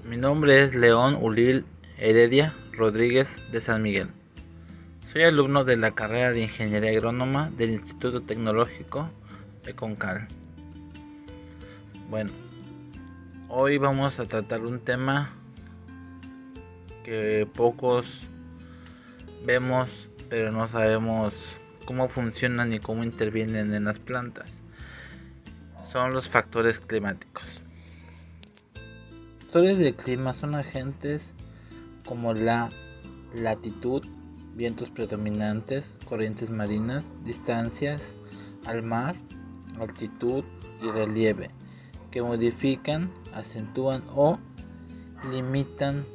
Mi nombre es León Ulil Heredia Rodríguez de San Miguel. Soy alumno de la carrera de Ingeniería Agrónoma del Instituto Tecnológico de Concal. Bueno, hoy vamos a tratar un tema que pocos vemos, pero no sabemos cómo funcionan y cómo intervienen en las plantas. Son los factores climáticos. Los factores del clima son agentes como la latitud, vientos predominantes, corrientes marinas, distancias al mar, altitud y relieve, que modifican, acentúan o limitan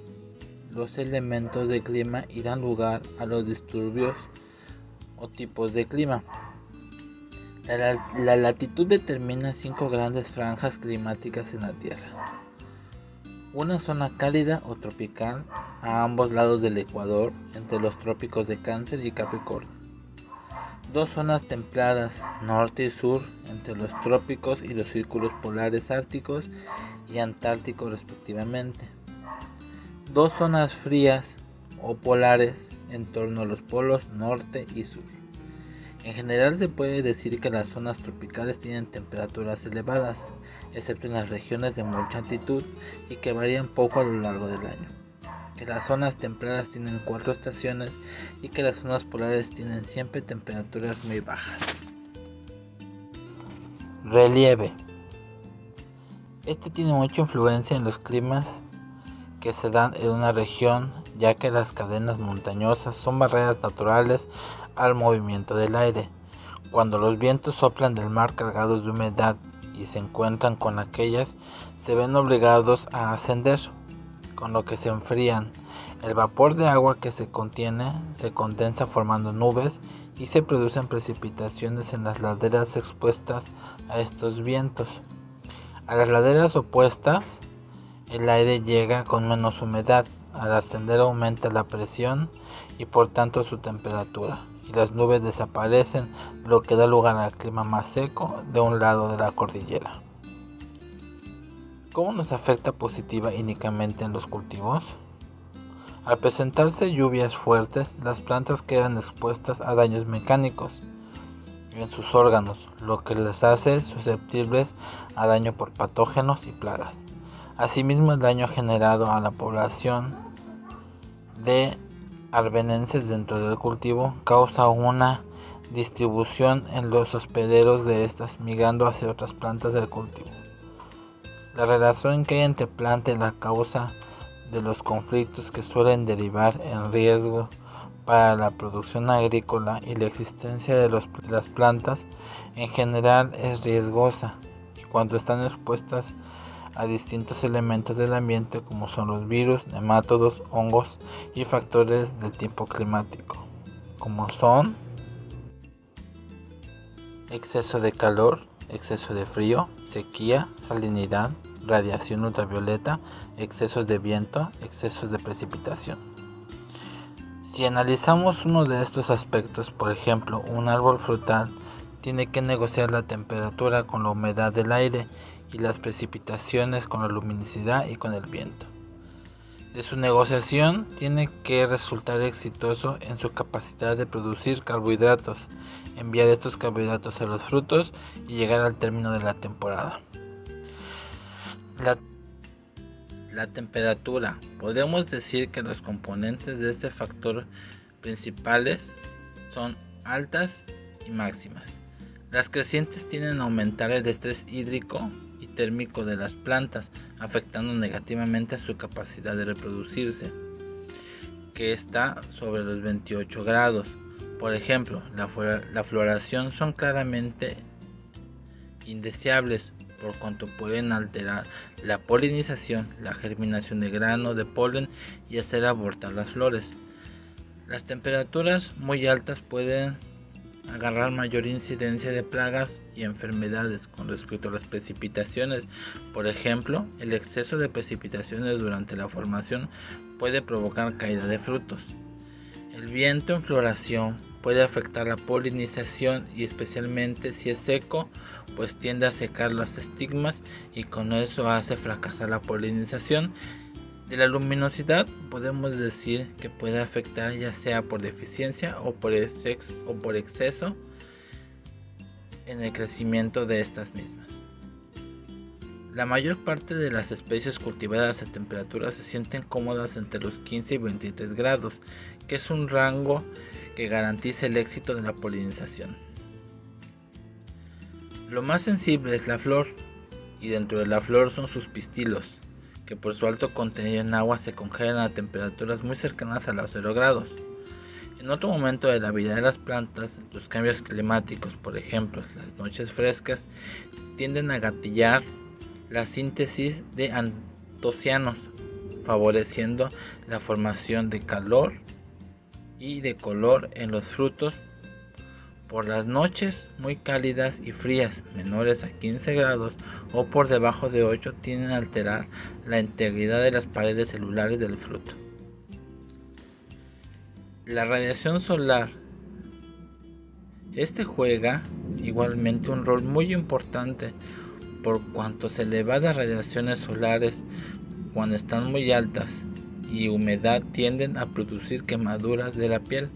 los elementos del clima y dan lugar a los disturbios o tipos de clima. La latitud determina 5 grandes franjas climáticas en la Tierra. Una zona cálida o tropical a ambos lados del ecuador, entre los trópicos de Cáncer y Capricornio. 2 zonas templadas, norte y sur, entre los trópicos y los círculos polares árticos y antárticos respectivamente. 2 zonas frías o polares en torno a los polos norte y sur. En general se puede decir que las zonas tropicales tienen temperaturas elevadas, excepto en las regiones de mucha altitud y que varían poco a lo largo del año. Que las zonas templadas tienen 4 estaciones y que las zonas polares tienen siempre temperaturas muy bajas. Relieve. Este tiene mucha influencia en los climas que se dan en una región, ya que las cadenas montañosas son barreras naturales al movimiento del aire. Cuando los vientos soplan del mar cargados de humedad y se encuentran con aquellas, se ven obligados a ascender, con lo que se enfrían. El vapor de agua que se contiene se condensa formando nubes y se producen precipitaciones en las laderas expuestas a estos vientos. A las laderas opuestas, el aire llega con menos humedad. Al ascender aumenta la presión y por tanto su temperatura, y las nubes desaparecen, lo que da lugar al clima más seco de un lado de la cordillera. ¿Cómo nos afecta positiva y únicamente en los cultivos? Al presentarse lluvias fuertes, las plantas quedan expuestas a daños mecánicos en sus órganos, lo que les hace susceptibles a daño por patógenos y plagas. Asimismo, el daño generado a la población de arvenenses dentro del cultivo causa una distribución en los hospederos de estas, migrando hacia otras plantas del cultivo. La relación que hay entre planta y la causa de los conflictos que suelen derivar en riesgo para la producción agrícola y la existencia de las plantas en general es riesgosa cuando están expuestas a distintos elementos del ambiente como son los virus, nematodos, hongos y factores del tiempo climático, como son exceso de calor, exceso de frío, sequía, salinidad, radiación ultravioleta, excesos de viento, excesos de precipitación. Si analizamos uno de estos aspectos, por ejemplo, un árbol frutal tiene que negociar la temperatura con la humedad del aire y las precipitaciones con la luminosidad y con el viento. De su negociación tiene que resultar exitoso en su capacidad de producir carbohidratos, enviar estos carbohidratos a los frutos y llegar al término de la temporada. La temperatura. Podemos decir que los componentes de este factor principales son altas y máximas. Las crecientes tienden a aumentar el estrés hídrico y térmico de las plantas, afectando negativamente a su capacidad de reproducirse, que está sobre los 28 grados. Por ejemplo, la floración son claramente indeseables por cuanto pueden alterar la polinización, la germinación de grano de polen y hacer abortar las flores. Las temperaturas muy altas pueden agarrar mayor incidencia de plagas y enfermedades con respecto a las precipitaciones. Por ejemplo, el exceso de precipitaciones durante la formación puede provocar caída de frutos. El viento en floración puede afectar la polinización y especialmente si es seco, pues tiende a secar los estigmas y con eso hace fracasar la polinización De la luminosidad podemos decir que puede afectar ya sea por deficiencia o por exceso en el crecimiento de estas mismas. La mayor parte de las especies cultivadas a temperaturas se sienten cómodas entre los 15 y 23 grados, que es un rango que garantiza el éxito de la polinización. Lo más sensible es la flor, y dentro de la flor son sus pistilos, que por su alto contenido en agua se congelan a temperaturas muy cercanas a los 0 grados. En otro momento de la vida de las plantas, los cambios climáticos, por ejemplo, las noches frescas, tienden a gatillar la síntesis de antocianos, favoreciendo la formación de calor y de color en los frutos. Por las noches muy cálidas y frías, menores a 15 grados o por debajo de 8, tienden a alterar la integridad de las paredes celulares del fruto. La radiación solar. Juega igualmente un rol muy importante por cuanto elevadas radiaciones solares, cuando están muy altas, y humedad tienden a producir quemaduras de la piel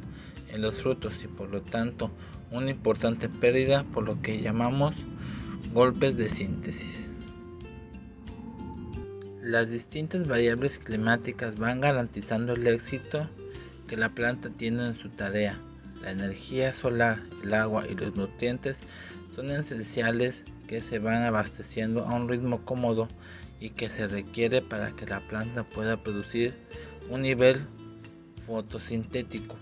en los frutos y por lo tanto una importante pérdida por lo que llamamos golpes de síntesis. Las distintas variables climáticas van garantizando el éxito que la planta tiene en su tarea. La energía solar, el agua y los nutrientes son esenciales que se van abasteciendo a un ritmo cómodo y que se requiere para que la planta pueda producir un nivel fotosintético.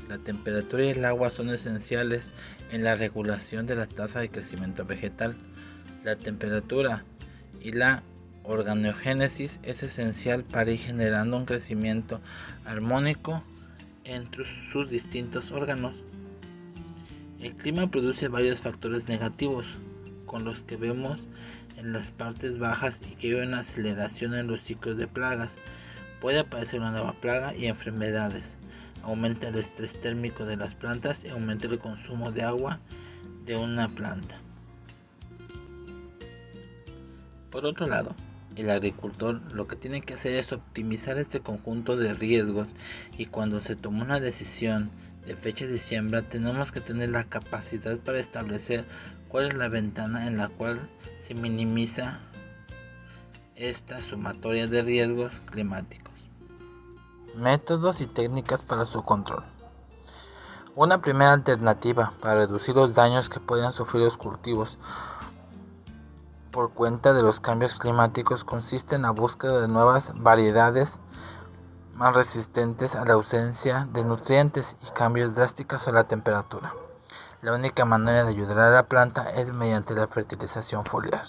La temperatura y el agua son esenciales en la regulación de la tasa de crecimiento vegetal. La temperatura y la organogénesis es esencial para ir generando un crecimiento armónico entre sus distintos órganos. El clima produce varios factores negativos, con los que vemos en las partes bajas y que hay una aceleración en los ciclos de plagas. Puede aparecer una nueva plaga y enfermedades. Aumenta el estrés térmico de las plantas y aumenta el consumo de agua de una planta. Por otro lado, el agricultor lo que tiene que hacer es optimizar este conjunto de riesgos, y cuando se toma una decisión de fecha de siembra tenemos que tener la capacidad para establecer cuál es la ventana en la cual se minimiza esta sumatoria de riesgos climáticos. Métodos y técnicas para su control. Una primera alternativa para reducir los daños que pueden sufrir los cultivos por cuenta de los cambios climáticos consiste en la búsqueda de nuevas variedades más resistentes a la ausencia de nutrientes y cambios drásticos a la temperatura. La única manera de ayudar a la planta es mediante la fertilización foliar,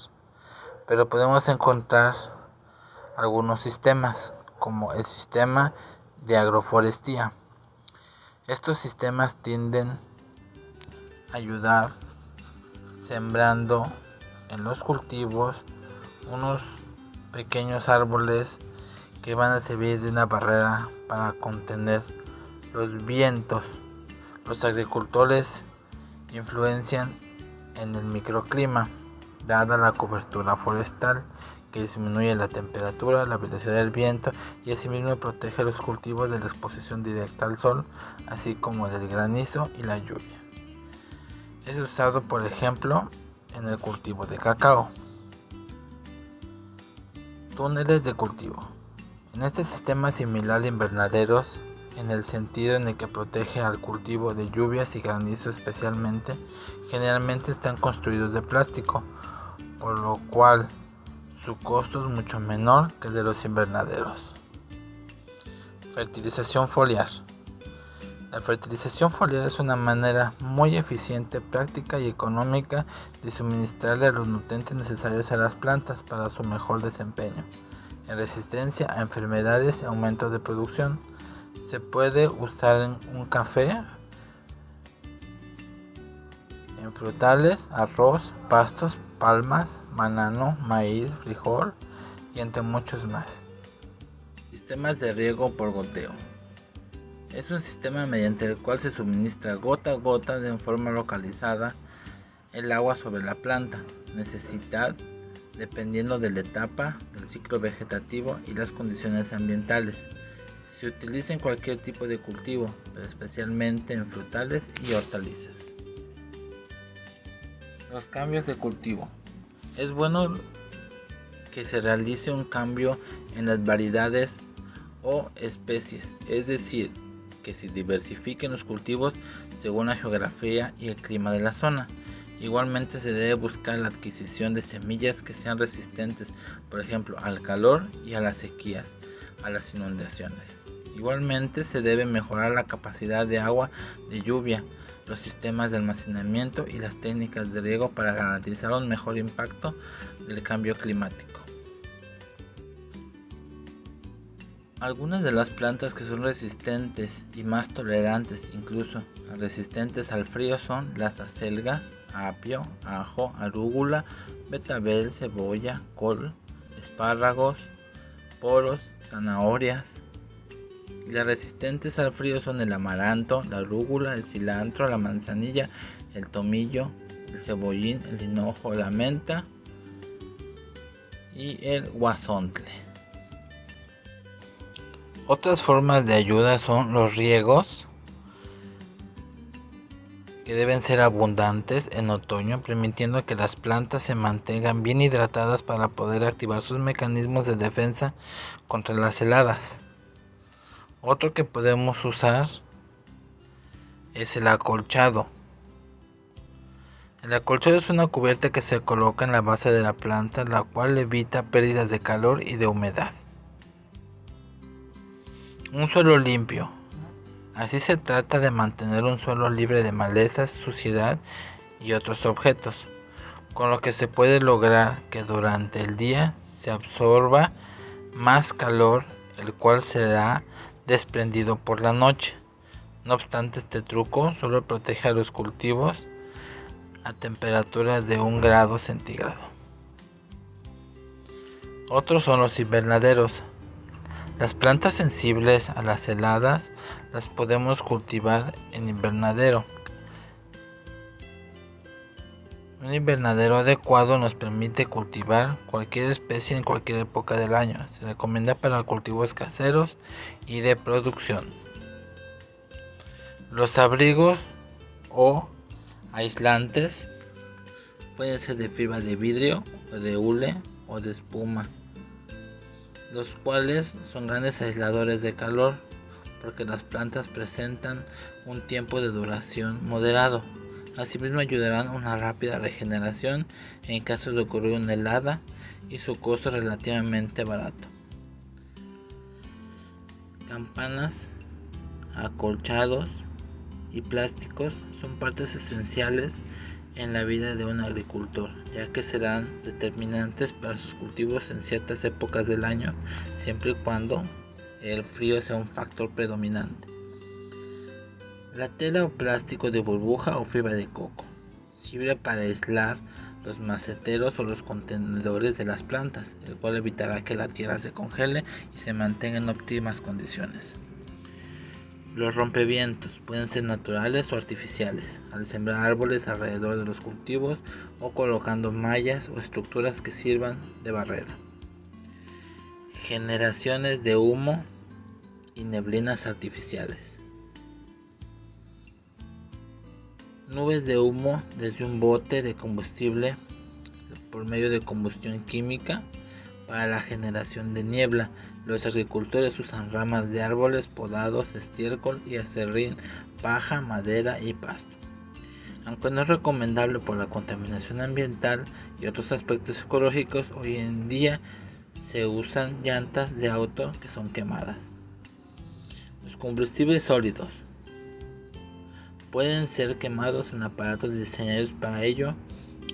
pero podemos encontrar algunos sistemas, como el sistema de agroforestía. Estos sistemas tienden a ayudar sembrando en los cultivos unos pequeños árboles que van a servir de una barrera para contener los vientos. Los agricultores influencian en el microclima, dada la cobertura forestal, que disminuye la temperatura, la velocidad del viento y asimismo protege los cultivos de la exposición directa al sol, así como del granizo y la lluvia. Es usado, por ejemplo, en el cultivo de cacao. Túneles de cultivo. En este sistema similar a invernaderos, en el sentido en el que protege al cultivo de lluvias y granizo especialmente, generalmente están construidos de plástico, por lo cual su costo es mucho menor que el de los invernaderos. Fertilización foliar. La fertilización foliar es una manera muy eficiente, práctica y económica de suministrarle los nutrientes necesarios a las plantas para su mejor desempeño, en resistencia a enfermedades y aumento de producción. Se puede usar en un café, en frutales, arroz, pastos, palmas, banano, maíz, frijol y entre muchos más. Sistemas de riego por goteo. Es un sistema mediante el cual se suministra gota a gota de forma localizada el agua sobre la planta. Necesidad dependiendo de la etapa del ciclo vegetativo y las condiciones ambientales. Se utiliza en cualquier tipo de cultivo, pero especialmente en frutales y hortalizas. Los cambios de cultivo. Es bueno que se realice un cambio en las variedades o especies, es decir, que se diversifiquen los cultivos según la geografía y el clima de la zona. Igualmente se debe buscar la adquisición de semillas que sean resistentes, por ejemplo, al calor y a las sequías, a las inundaciones. Igualmente se debe mejorar la capacidad de agua de lluvia, los sistemas de almacenamiento y las técnicas de riego para garantizar un mejor impacto del cambio climático. Algunas de las plantas que son resistentes y más tolerantes, incluso resistentes al frío, son las acelgas, apio, ajo, arúgula, betabel, cebolla, col, espárragos, poros, zanahorias. Y las resistentes al frío son el amaranto, la arúgula, el cilantro, la manzanilla, el tomillo, el cebollín, el hinojo, la menta y el guasontle. Otras formas de ayuda son los riegos, que deben ser abundantes en otoño, permitiendo que las plantas se mantengan bien hidratadas para poder activar sus mecanismos de defensa contra las heladas. Otro que podemos usar es el acolchado. El acolchado es una cubierta que se coloca en la base de la planta, la cual evita pérdidas de calor y de humedad. Un suelo limpio. Así se trata de mantener un suelo libre de malezas, suciedad y otros objetos, con lo que se puede lograr que durante el día se absorba más calor, el cual será desprendido por la noche. No obstante, este truco solo protege a los cultivos a temperaturas de 1 grado centígrado. Otros son los invernaderos. Las plantas sensibles a las heladas las podemos cultivar en invernadero. Un invernadero adecuado nos permite cultivar cualquier especie en cualquier época del año. Se recomienda para cultivos caseros y de producción. Los abrigos o aislantes pueden ser de fibra de vidrio o de hule o de espuma, los cuales son grandes aisladores de calor porque las plantas presentan un tiempo de duración moderado. Asimismo ayudarán a una rápida regeneración en caso de ocurrir una helada y su costo es relativamente barato. Campanas, acolchados y plásticos son partes esenciales en la vida de un agricultor, ya que serán determinantes para sus cultivos en ciertas épocas del año, siempre y cuando el frío sea un factor predominante. La tela o plástico de burbuja o fibra de coco sirve para aislar los maceteros o los contenedores de las plantas, el cual evitará que la tierra se congele y se mantenga en óptimas condiciones. Los rompevientos pueden ser naturales o artificiales, al sembrar árboles alrededor de los cultivos o colocando mallas o estructuras que sirvan de barrera. Generaciones de humo y neblinas artificiales. Nubes de humo desde un bote de combustible por medio de combustión química para la generación de niebla. Los agricultores usan ramas de árboles podados, estiércol y aserrín, paja, madera y pasto. Aunque no es recomendable por la contaminación ambiental y otros aspectos ecológicos, hoy en día se usan llantas de auto que son quemadas. Los combustibles sólidos pueden ser quemados en aparatos diseñados para ello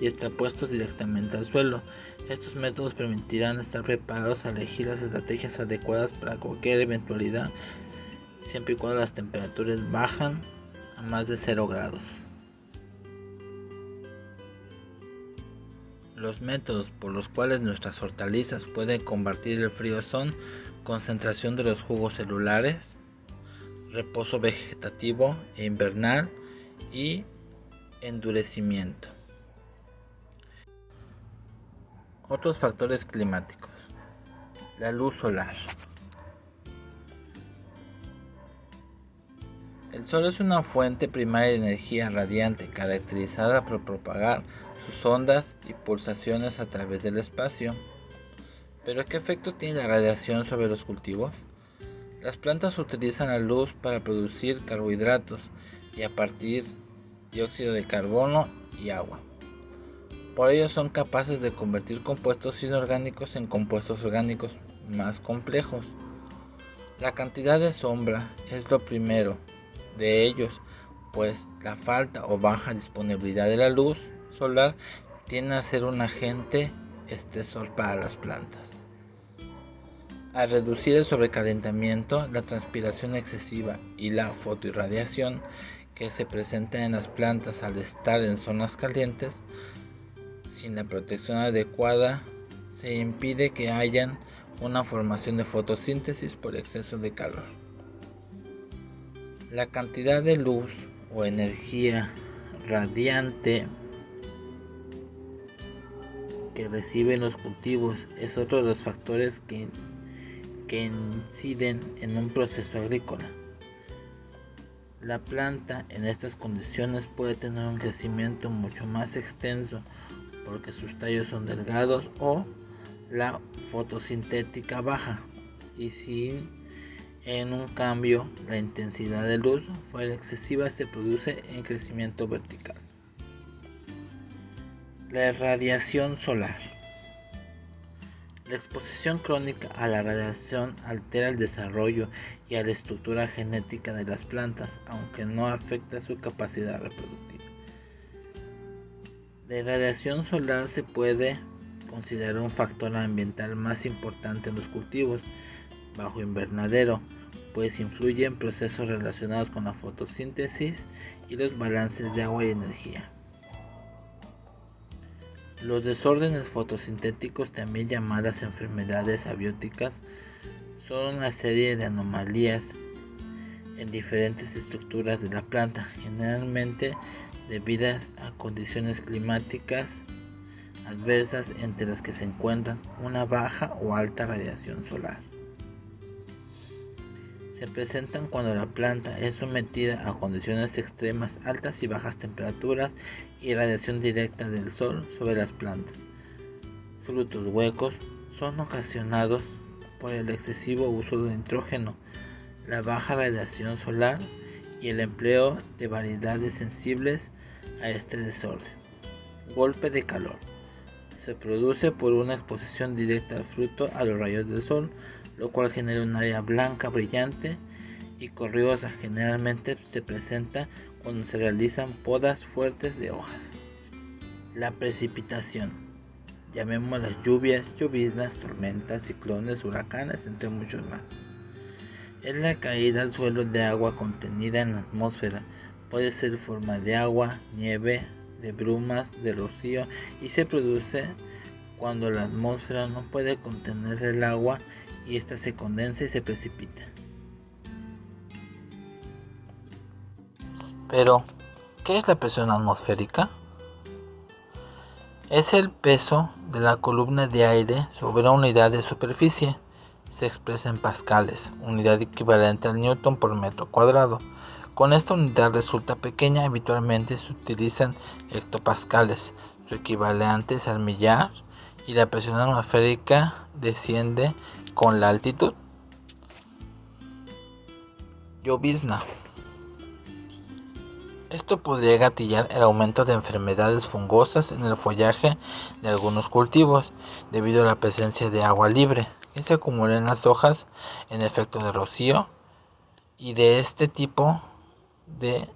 y extrapuestos directamente al suelo. Estos métodos permitirán estar preparados a elegir las estrategias adecuadas para cualquier eventualidad, siempre y cuando las temperaturas bajan a más de 0 grados. Los métodos por los cuales nuestras hortalizas pueden combatir el frío son concentración de los jugos celulares, reposo vegetativo e invernal y endurecimiento. Otros factores climáticos. La luz solar. El Sol es una fuente primaria de energía radiante caracterizada por propagar sus ondas y pulsaciones a través del espacio. ¿Pero qué efecto tiene la radiación sobre los cultivos? Las plantas utilizan la luz para producir carbohidratos y a partir dióxido de carbono y agua. Por ello son capaces de convertir compuestos inorgánicos en compuestos orgánicos más complejos. La cantidad de sombra es lo primero de ellos, pues la falta o baja disponibilidad de la luz solar tiende a ser un agente estresor para las plantas. Al reducir el sobrecalentamiento, la transpiración excesiva y la fotoirradiación que se presenta en las plantas al estar en zonas calientes, sin la protección adecuada, se impide que haya una formación de fotosíntesis por exceso de calor. La cantidad de luz o energía radiante que reciben los cultivos es otro de los factores que inciden en un proceso agrícola. La planta en estas condiciones puede tener un crecimiento mucho más extenso porque sus tallos son delgados o la fotosintética baja, y si en un cambio la intensidad de luz fuera excesiva se produce en crecimiento vertical. La radiación solar. La exposición crónica a la radiación altera el desarrollo y a la estructura genética de las plantas, aunque no afecta su capacidad reproductiva. La radiación solar se puede considerar un factor ambiental más importante en los cultivos bajo invernadero, pues influye en procesos relacionados con la fotosíntesis y los balances de agua y energía. Los desórdenes fotosintéticos, también llamadas enfermedades abióticas, son una serie de anomalías en diferentes estructuras de la planta, generalmente debidas a condiciones climáticas adversas entre las que se encuentran una baja o alta radiación solar. Se presentan cuando la planta es sometida a condiciones extremas, altas y bajas temperaturas y radiación directa del sol sobre las plantas. Frutos huecos son ocasionados por el excesivo uso de nitrógeno, la baja radiación solar y el empleo de variedades sensibles a este desorden. Golpe de calor. Se produce por una exposición directa al fruto a los rayos del sol, lo cual genera un área blanca brillante y corriosa. Generalmente se presenta cuando se realizan podas fuertes de hojas. La precipitación, llamémoslas lluvias, lloviznas, tormentas, ciclones, huracanes, entre muchos más. Es la caída al suelo de agua contenida en la atmósfera. Puede ser en forma de agua, nieve, de brumas, de rocío, y se produce cuando la atmósfera no puede contener el agua y ésta se condensa y se precipita. Pero, ¿qué es la presión atmosférica? Es el peso de la columna de aire sobre una unidad de superficie. Se expresa en pascales, unidad equivalente al newton por metro cuadrado. Con esta unidad resulta pequeña, habitualmente se utilizan hectopascales, su equivalente es al millar, y la presión atmosférica desciende con la altitud. Llovizna. Esto podría gatillar el aumento de enfermedades fungosas en el follaje de algunos cultivos, debido a la presencia de agua libre que se acumula en las hojas en efecto de rocío y de este tipo de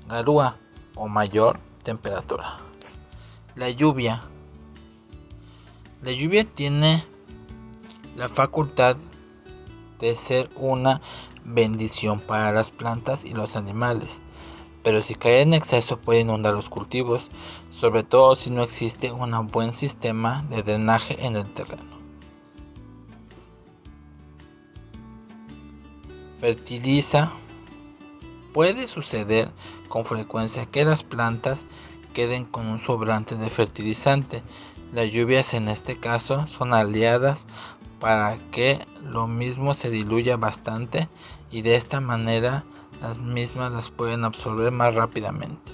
garúa o mayor temperatura. La lluvia. La lluvia tiene la facultad de ser una bendición para las plantas y los animales, pero si cae en exceso puede inundar los cultivos, sobre todo si no existe un buen sistema de drenaje en el terreno. Fertiliza. Puede suceder con frecuencia que las plantas queden con un sobrante de fertilizante, Las lluvias en este caso son aliadas para que lo mismo se diluya bastante y de esta manera las mismas las pueden absorber más rápidamente.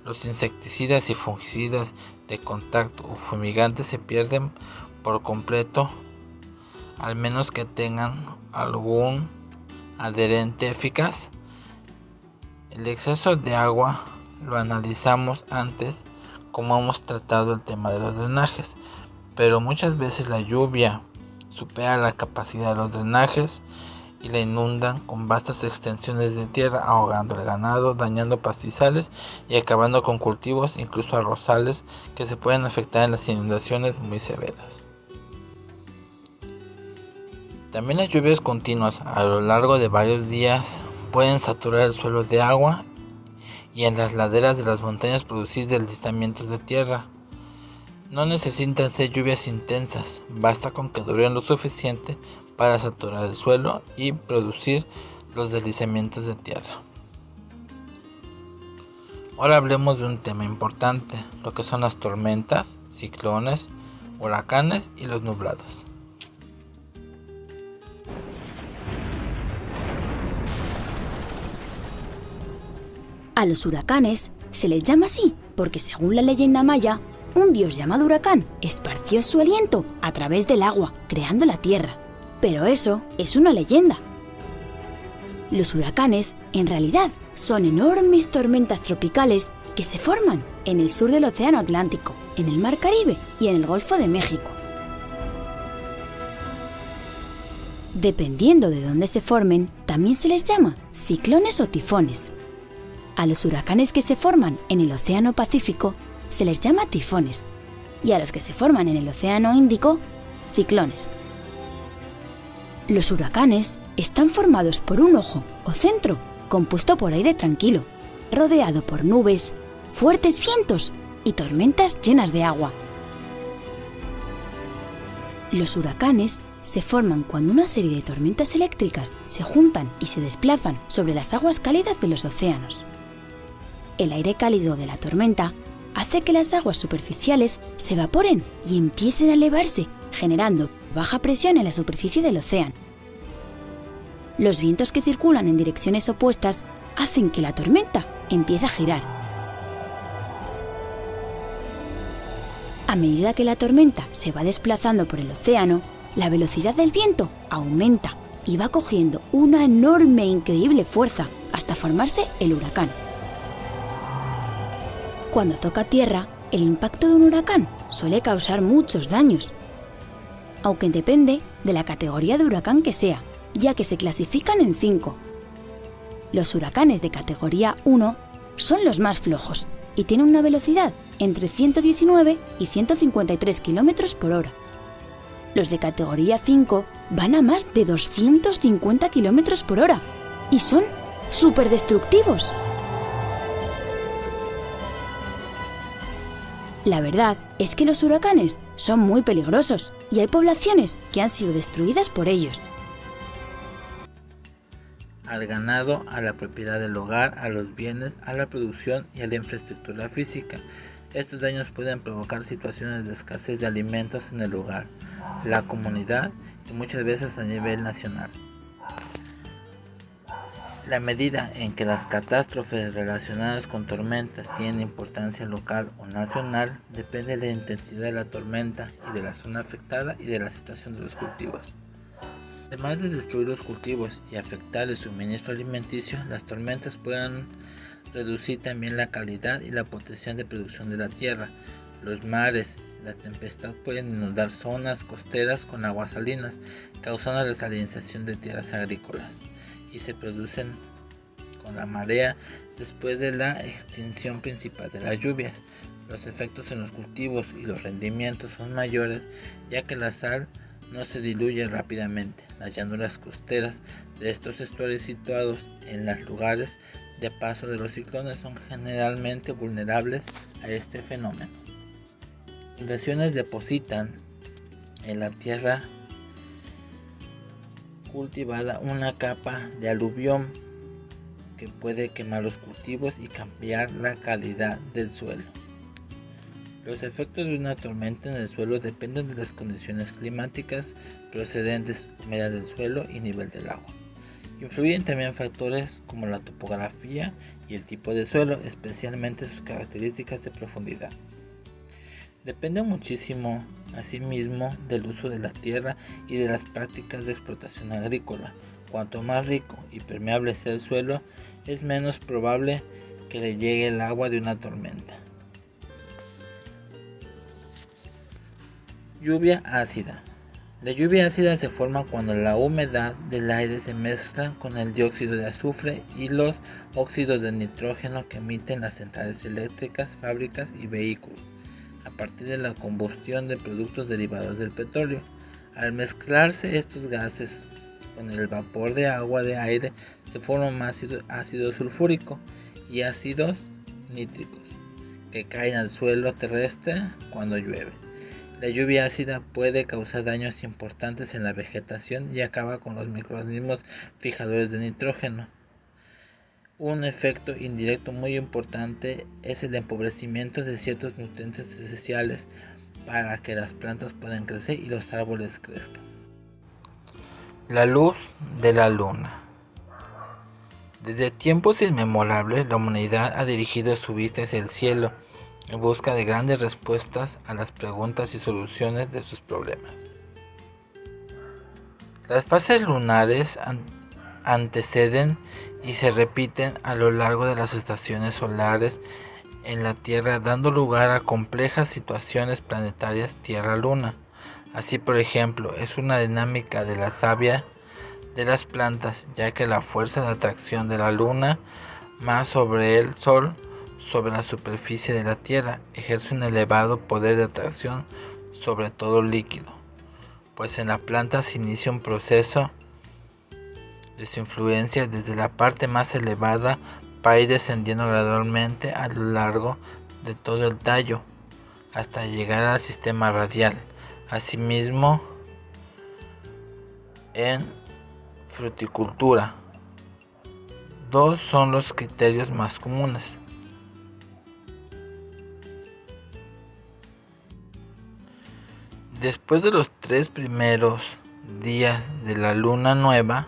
Los insecticidas y fungicidas de contacto o fumigantes se pierden por completo, al menos que tengan algún adherente eficaz. El exceso de agua lo analizamos antes, como hemos tratado el tema de los drenajes, pero muchas veces la lluvia supera la capacidad de los drenajes y la inundan con vastas extensiones de tierra, ahogando el ganado, dañando pastizales y acabando con cultivos, incluso arrozales, que se pueden afectar en las inundaciones muy severas. También las lluvias continuas a lo largo de varios días pueden saturar el suelo de agua y en las laderas de las montañas producir deslizamientos de tierra. No necesitan ser lluvias intensas, basta con que duren lo suficiente para saturar el suelo y producir los deslizamientos de tierra. Ahora hablemos de un tema importante, lo que son las tormentas, ciclones, huracanes y los nublados. A los huracanes se les llama así porque, según la leyenda maya, un dios llamado Huracán esparció su aliento a través del agua, creando la tierra. Pero eso es una leyenda. Los huracanes, en realidad, son enormes tormentas tropicales que se forman en el sur del Océano Atlántico, en el Mar Caribe y en el Golfo de México. Dependiendo de dónde se formen, también se les llama ciclones o tifones. A los huracanes que se forman en el Océano Pacífico se les llama tifones y a los que se forman en el Océano Índico, ciclones. Los huracanes están formados por un ojo o centro compuesto por aire tranquilo, rodeado por nubes, fuertes vientos y tormentas llenas de agua. Los huracanes se forman cuando una serie de tormentas eléctricas se juntan y se desplazan sobre las aguas cálidas de los océanos. El aire cálido de la tormenta hace que las aguas superficiales se evaporen y empiecen a elevarse, generando baja presión en la superficie del océano. Los vientos que circulan en direcciones opuestas hacen que la tormenta empiece a girar. A medida que la tormenta se va desplazando por el océano, la velocidad del viento aumenta y va cogiendo una enorme e increíble fuerza hasta formarse el huracán. Cuando toca tierra, el impacto de un huracán suele causar muchos daños, aunque depende de la categoría de huracán que sea, ya que se clasifican en 5. Los huracanes de categoría 1 son los más flojos y tienen una velocidad entre 119 y 153 km por hora. Los de categoría 5 van a más de 250 km por hora y son superdestructivos. La verdad es que los huracanes son muy peligrosos y hay poblaciones que han sido destruidas por ellos. Al ganado, a la propiedad del hogar, a los bienes, a la producción y a la infraestructura física. Estos daños pueden provocar situaciones de escasez de alimentos en el hogar, la comunidad y muchas veces a nivel nacional. La medida en que las catástrofes relacionadas con tormentas tienen importancia local o nacional depende de la intensidad de la tormenta y de la zona afectada y de la situación de los cultivos. Además de destruir los cultivos y afectar el suministro alimenticio, las tormentas pueden reducir también la calidad y la potencial de producción de la tierra. Los mares, la tempestad pueden inundar zonas costeras con aguas salinas, causando la salinización de tierras agrícolas, y se producen con la marea después de la extinción principal de las lluvias. Los efectos en los cultivos y los rendimientos son mayores, ya que la sal no se diluye rápidamente. Las llanuras costeras de estos estuarios situados en los lugares de paso de los ciclones son generalmente vulnerables a este fenómeno. Las inundaciones depositan en la tierra cultivada una capa de aluvión que puede quemar los cultivos y cambiar la calidad del suelo. Los efectos de una tormenta en el suelo dependen de las condiciones climáticas procedentes, humedad del suelo y nivel del agua. Influyen también factores como la topografía y el tipo de suelo, especialmente sus características de profundidad. Depende muchísimo, asimismo, del uso de la tierra y de las prácticas de explotación agrícola. Cuanto más rico y permeable sea el suelo, es menos probable que le llegue el agua de una tormenta. Lluvia ácida. La lluvia ácida se forma cuando la humedad del aire se mezcla con el dióxido de azufre y los óxidos de nitrógeno que emiten las centrales eléctricas, fábricas y vehículos, a partir de la combustión de productos derivados del petróleo. Al mezclarse estos gases con el vapor de agua de aire, se forman ácido sulfúrico y ácidos nítricos que caen al suelo terrestre cuando llueve. La lluvia ácida puede causar daños importantes en la vegetación y acaba con los microorganismos fijadores de nitrógeno. Un efecto indirecto muy importante es el empobrecimiento de ciertos nutrientes esenciales para que las plantas puedan crecer y los árboles crezcan. La luz de la luna. Desde tiempos inmemorables, la humanidad ha dirigido su vista hacia el cielo en busca de grandes respuestas a las preguntas y soluciones de sus problemas. Las fases lunares anteceden y se repiten a lo largo de las estaciones solares en la Tierra, dando lugar a complejas situaciones planetarias Tierra-Luna. Así, por ejemplo, es una dinámica de la savia de las plantas, ya que la fuerza de atracción de la Luna más sobre el Sol sobre la superficie de la Tierra ejerce un elevado poder de atracción sobre todo líquido, pues en la planta se inicia un proceso de su influencia desde la parte más elevada para ir descendiendo gradualmente a lo largo de todo el tallo hasta llegar al sistema radial. Asimismo, en fruticultura, dos son los criterios más comunes: después de los 3 primeros días de la luna nueva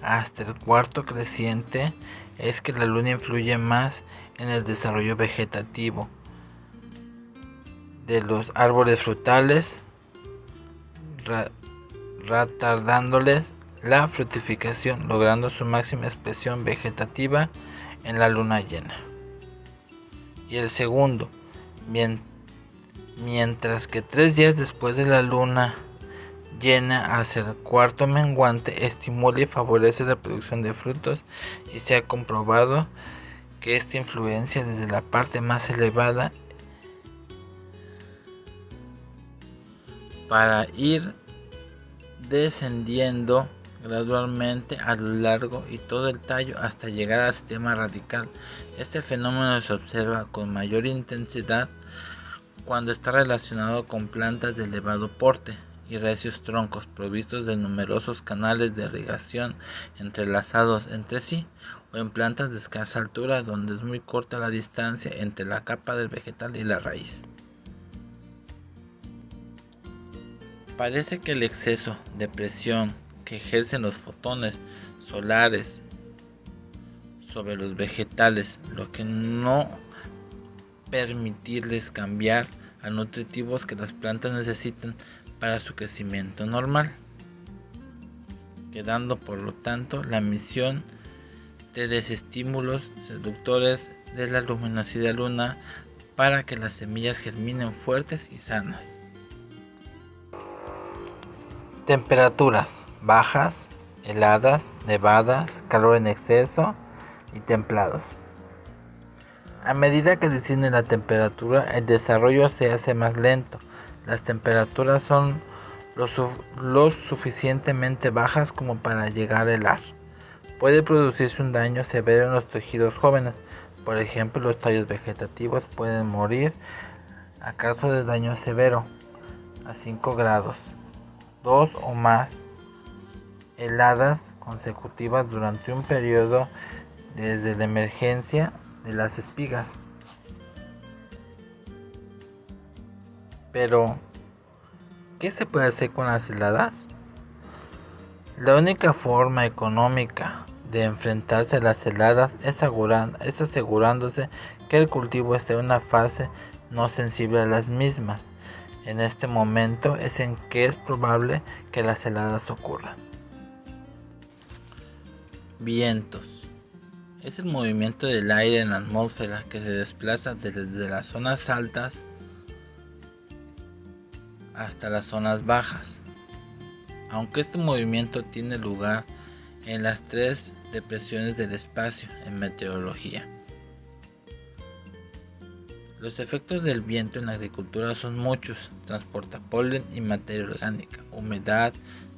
hasta el cuarto creciente es que la luna influye más en el desarrollo vegetativo de los árboles frutales, retardándoles la fructificación, logrando su máxima expresión vegetativa en la luna llena. Y el segundo, mientras que 3 días después de la luna llena hacia el cuarto menguante, estimula y favorece la producción de frutos, y se ha comprobado que esta influencia desde la parte más elevada para ir descendiendo gradualmente a lo largo y todo el tallo hasta llegar al sistema radical. Este fenómeno se observa con mayor intensidad cuando está relacionado con plantas de elevado porte y recios troncos provistos de numerosos canales de irrigación entrelazados entre sí, o en plantas de escasa altura donde es muy corta la distancia entre la capa del vegetal y la raíz. Parece que el exceso de presión que ejercen los fotones solares sobre los vegetales, lo que no permitirles cambiar a nutritivos que las plantas necesitan para su crecimiento normal, quedando por lo tanto la emisión de desestímulos seductores de la luminosidad lunar para que las semillas germinen fuertes y sanas. Temperaturas bajas, heladas, nevadas, calor en exceso y templados. A medida que desciende la temperatura, el desarrollo se hace más lento. Las temperaturas son lo suficientemente bajas como para llegar a helar. Puede producirse un daño severo en los tejidos jóvenes. Por ejemplo, los tallos vegetativos pueden morir a causa de daño severo a 5 grados. 2 o más heladas consecutivas durante un periodo desde la emergencia de las espigas. Pero, ¿qué se puede hacer con las heladas? La única forma económica de enfrentarse a las heladas es asegurándose que el cultivo esté en una fase no sensible a las mismas. En este momento es en que es probable que las heladas ocurran. Vientos. Es el movimiento del aire en la atmósfera que se desplaza desde las zonas altas hasta las zonas bajas. Aunque este movimiento tiene lugar en las 3 depresiones del espacio en meteorología. Los efectos del viento en la agricultura son muchos: transporta polen y materia orgánica, humedad,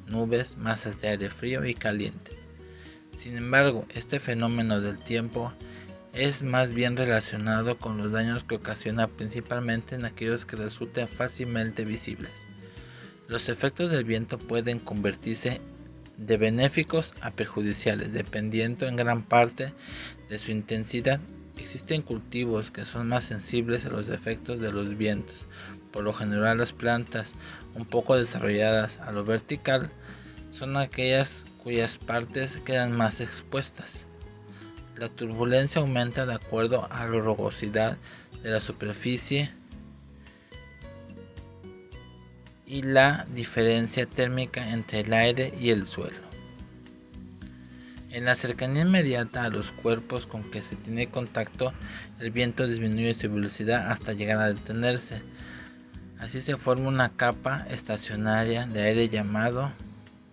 nubes, masas de aire frío y caliente. Sin embargo, este fenómeno del tiempo es más bien relacionado con los daños que ocasiona, principalmente en aquellos que resulten fácilmente visibles. Los efectos del viento pueden convertirse de benéficos a perjudiciales, dependiendo en gran parte de su intensidad. Existen cultivos que son más sensibles a los efectos de los vientos. Por lo general, las plantas un poco desarrolladas a lo vertical son aquellas cuyas partes quedan más expuestas. La turbulencia aumenta de acuerdo a la rugosidad de la superficie y la diferencia térmica entre el aire y el suelo. En la cercanía inmediata a los cuerpos con que se tiene contacto, el viento disminuye su velocidad hasta llegar a detenerse. Así se forma una capa estacionaria de aire llamado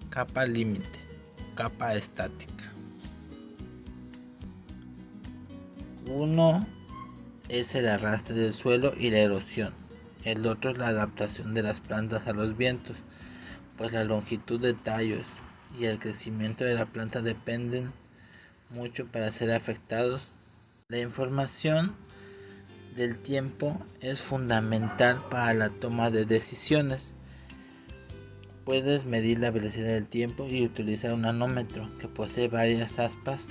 capa límite o capa estática. Uno es el arrastre del suelo y la erosión. El otro es la adaptación de las plantas a los vientos, pues la longitud de tallos y el crecimiento de la planta dependen mucho para ser afectados. La información del tiempo es fundamental para la toma de decisiones. Puedes medir la velocidad del tiempo y utilizar un nanómetro que posee varias aspas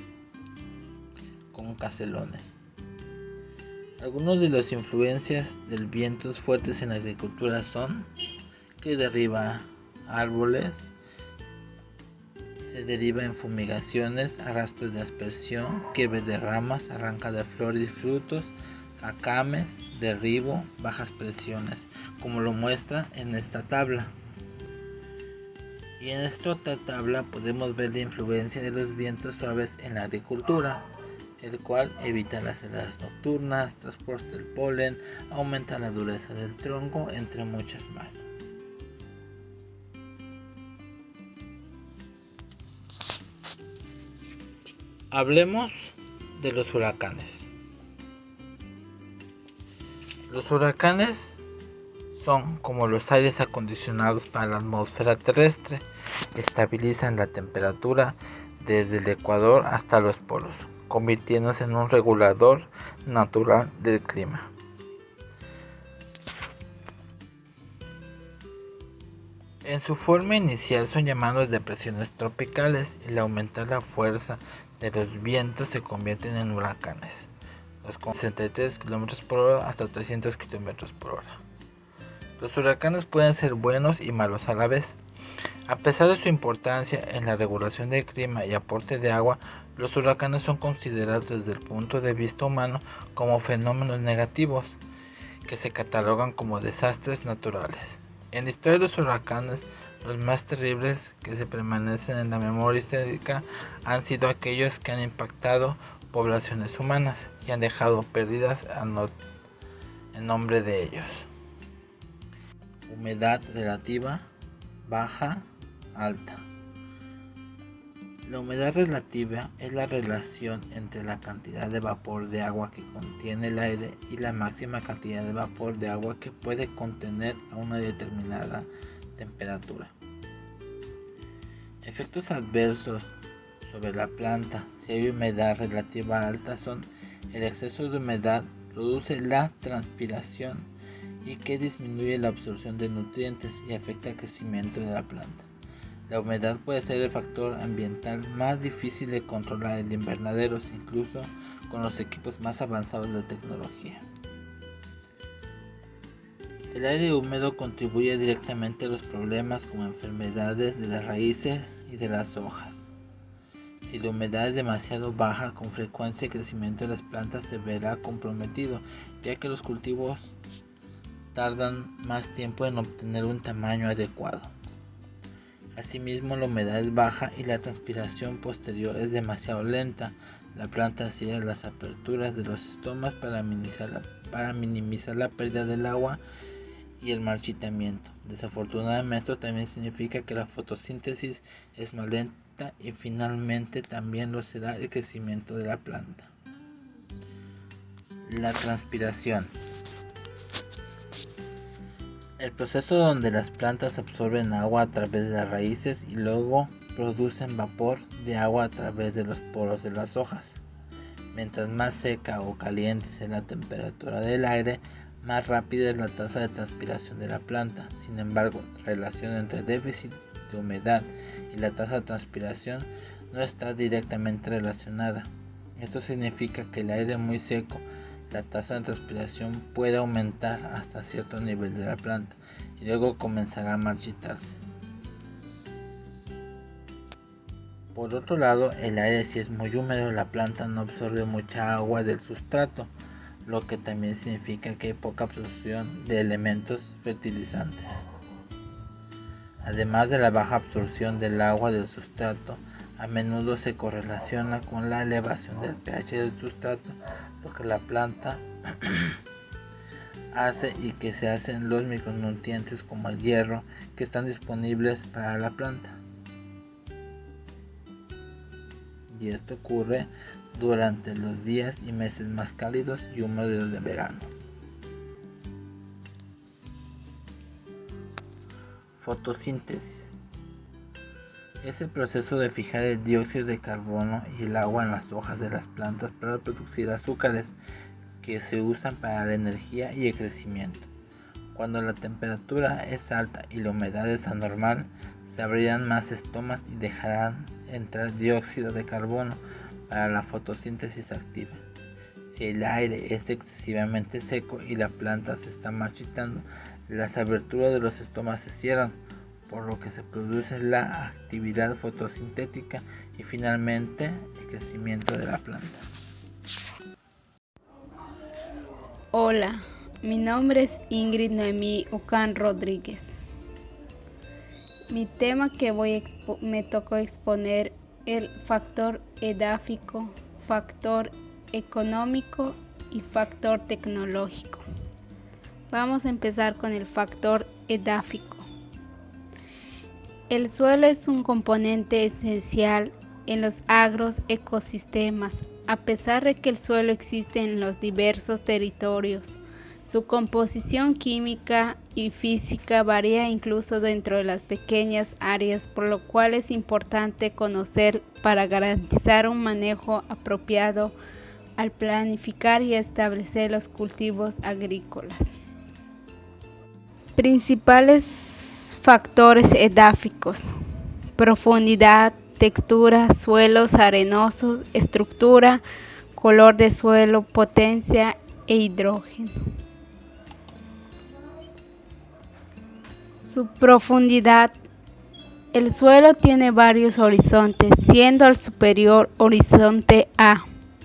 con caselones. Algunos de las influencias del viento fuertes en la agricultura son que derriba árboles, se deriva en fumigaciones, arrastres de aspersión, quiebre de ramas, arranca de flores y frutos, acames, derribo, bajas presiones, como lo muestra en esta tabla. Y en esta otra tabla podemos ver la influencia de los vientos suaves en la agricultura, el cual evita las heladas nocturnas, transporta el polen, aumenta la dureza del tronco, entre muchas más. Hablemos de los huracanes. Los huracanes son como los aires acondicionados para la atmósfera terrestre. Estabilizan la temperatura desde el ecuador hasta los polos, convirtiéndose en un regulador natural del clima. En su forma inicial son llamados depresiones tropicales y al aumentar la fuerza de los vientos se convierten en huracanes, con 63 km por hora hasta 300 km por hora. Los huracanes pueden ser buenos y malos a la vez. A pesar de su importancia en la regulación del clima y aporte de agua, los huracanes son considerados desde el punto de vista humano como fenómenos negativos que se catalogan como desastres naturales. En la historia de los huracanes, los más terribles que se permanecen en la memoria histórica han sido aquellos que han impactado poblaciones humanas y han dejado pérdidas en nombre de ellos. Humedad relativa, baja, alta. La humedad relativa es la relación entre la cantidad de vapor de agua que contiene el aire y la máxima cantidad de vapor de agua que puede contener a una determinada temperatura. Efectos adversos sobre la planta si hay humedad relativa alta son: el exceso de humedad reduce la transpiración y que disminuye la absorción de nutrientes y afecta el crecimiento de la planta. La humedad puede ser el factor ambiental más difícil de controlar en invernaderos, incluso con los equipos más avanzados de tecnología. El aire húmedo contribuye directamente a los problemas como enfermedades de las raíces y de las hojas. Si la humedad es demasiado baja, con frecuencia el crecimiento de las plantas se verá comprometido, ya que los cultivos tardan más tiempo en obtener un tamaño adecuado. Asimismo, la humedad es baja y la transpiración posterior es demasiado lenta. La planta cierra las aperturas de los estomas para minimizar la pérdida del agua y el marchitamiento. Desafortunadamente, esto también significa que la fotosíntesis es más lenta y finalmente también lo será el crecimiento de la planta. La transpiración. El proceso donde las plantas absorben agua a través de las raíces y luego producen vapor de agua a través de los poros de las hojas. Mientras más seca o caliente sea la temperatura del aire, más rápida es la tasa de transpiración de la planta. Sin embargo, la relación entre el déficit de humedad y la tasa de transpiración no está directamente relacionada. Esto significa que el aire muy seco, la tasa de transpiración puede aumentar hasta cierto nivel de la planta y luego comenzará a marchitarse. Por otro lado, el aire, si es muy húmedo, la planta no absorbe mucha agua del sustrato, lo que también significa que hay poca absorción de elementos fertilizantes. Además de la baja absorción del agua del sustrato, a menudo se correlaciona con la elevación del pH del sustrato, lo que la planta hace y que se hacen los micronutrientes como el hierro que están disponibles para la planta. Y esto ocurre durante los días y meses más cálidos y húmedos de verano. Fotosíntesis es el proceso de fijar el dióxido de carbono y el agua en las hojas de las plantas para producir azúcares que se usan para la energía y el crecimiento. Cuando la temperatura es alta y la humedad es anormal, se abrirán más estomas y dejarán entrar dióxido de carbono para la fotosíntesis activa. Si el aire es excesivamente seco y la planta se está marchitando, las aberturas de los estomas se cierran, por lo que se produce la actividad fotosintética y finalmente el crecimiento de la planta. Hola, mi nombre es Ingrid Noemí Ucán Rodríguez. Mi tema que me tocó exponer el factor edáfico, factor económico y factor tecnológico. Vamos a empezar con el factor edáfico. El suelo es un componente esencial en los agroecosistemas. A pesar de que el suelo existe en los diversos territorios, su composición química y física varía incluso dentro de las pequeñas áreas, por lo cual es importante conocer para garantizar un manejo apropiado al planificar y establecer los cultivos agrícolas. Principales factores edáficos: profundidad, textura, suelos arenosos, estructura, color de suelo, potencia e hidrógeno. Su profundidad. El suelo tiene varios horizontes, siendo el superior horizonte A,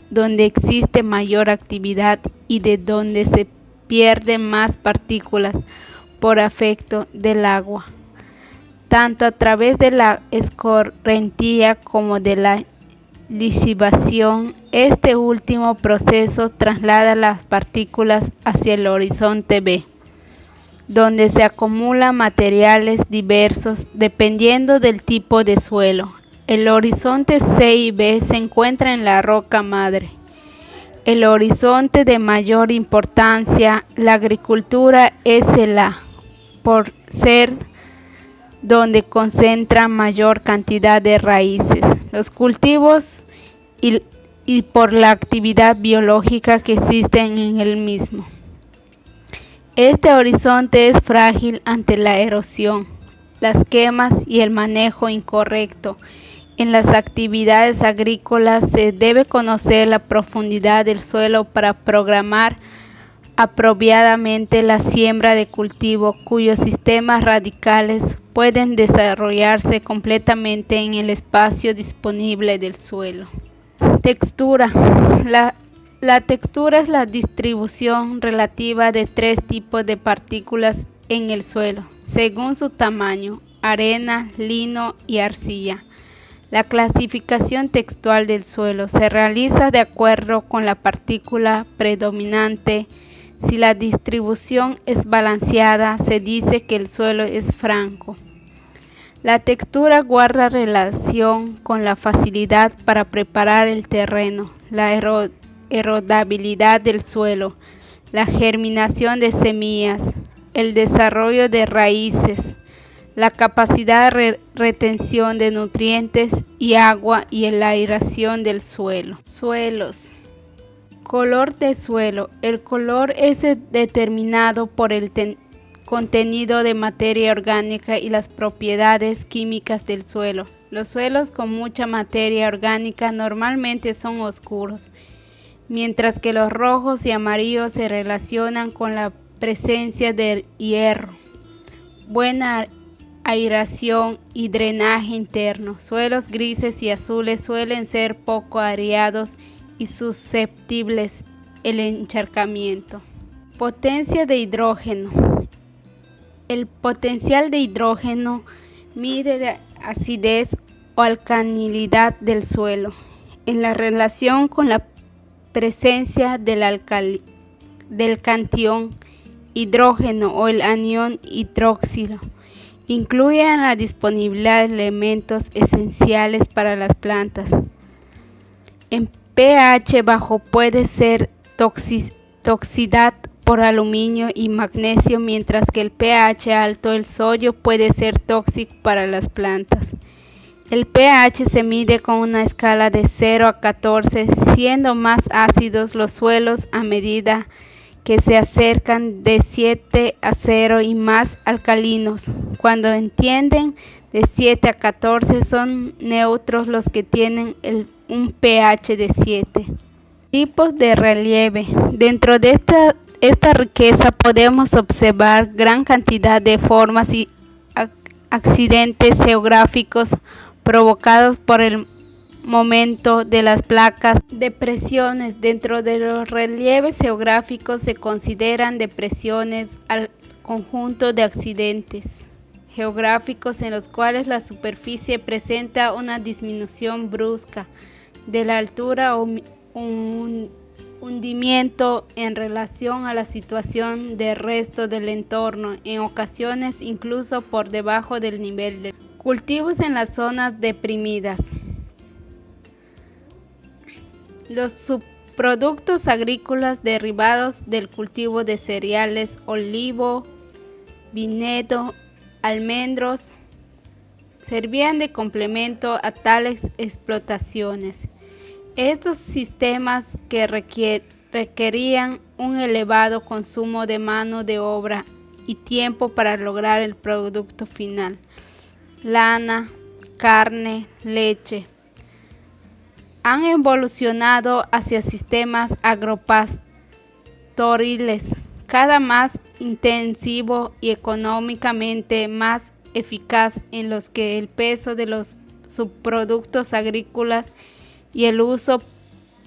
donde existe mayor actividad y de donde se pierden más partículas por efecto del agua, tanto a través de la escorrentía como de la lisivación. Este último proceso traslada las partículas hacia el horizonte B, donde se acumulan materiales diversos dependiendo del tipo de suelo. El horizonte C y B se encuentra en la roca madre. El horizonte de mayor importancia, la agricultura, es el A, por ser donde concentra mayor cantidad de raíces, los cultivos y por la actividad biológica que existe en el mismo. Este horizonte es frágil ante la erosión, las quemas y el manejo incorrecto. En las actividades agrícolas se debe conocer la profundidad del suelo para programar apropiadamente la siembra de cultivo cuyos sistemas radicales pueden desarrollarse completamente en el espacio disponible del suelo. Textura. La textura es la distribución relativa de tres tipos de partículas en el suelo, según su tamaño: arena, lino y arcilla. La clasificación textual del suelo se realiza de acuerdo con la partícula predominante. Si la distribución es balanceada, se dice que el suelo es franco. La textura guarda relación con la facilidad para preparar el terreno, la erodibilidad del suelo, la germinación de semillas, el desarrollo de raíces, la capacidad de retención de nutrientes y agua y la aireación del suelo. Suelos. Color de suelo. El color es determinado por el contenido de materia orgánica y las propiedades químicas del suelo. Los suelos con mucha materia orgánica normalmente son oscuros, mientras que los rojos y amarillos se relacionan con la presencia de hierro, buena aireación y drenaje interno. Suelos grises y azules suelen ser poco aireados y susceptibles al encharcamiento. Potencia de hidrógeno. El potencial de hidrógeno mide la acidez o alcalinidad del suelo en la relación con la presencia del catión hidrógeno o el anión hidroxilo. Incluye la disponibilidad de elementos esenciales para las plantas. En pH bajo puede ser toxicidad por aluminio y magnesio, mientras que el pH alto, el sodio, puede ser tóxico para las plantas. El pH se mide con una escala de 0 a 14, siendo más ácidos los suelos a medida que se acercan de 7 a 0 y más alcalinos. Cuando tienden de 7 a 14 son neutros los que tienen un pH de 7. Tipos de relieve. Dentro de esta riqueza podemos observar gran cantidad de formas y accidentes geográficos provocados por el momento de las placas. Depresiones. Dentro de los relieves geográficos se consideran depresiones al conjunto de accidentes geográficos en los cuales la superficie presenta una disminución brusca de la altura o un hundimiento en relación a la situación del resto del entorno, en ocasiones incluso por debajo del nivel del cultivos en las zonas deprimidas. Los subproductos agrícolas derivados del cultivo de cereales, olivo, viñedo, almendros, servían de complemento a tales explotaciones. Estos sistemas que requerían un elevado consumo de mano de obra y tiempo para lograr el producto final: lana, carne, leche, han evolucionado hacia sistemas agropastoriles cada más intensivo y económicamente más eficaz, en los que el peso de los subproductos agrícolas y el uso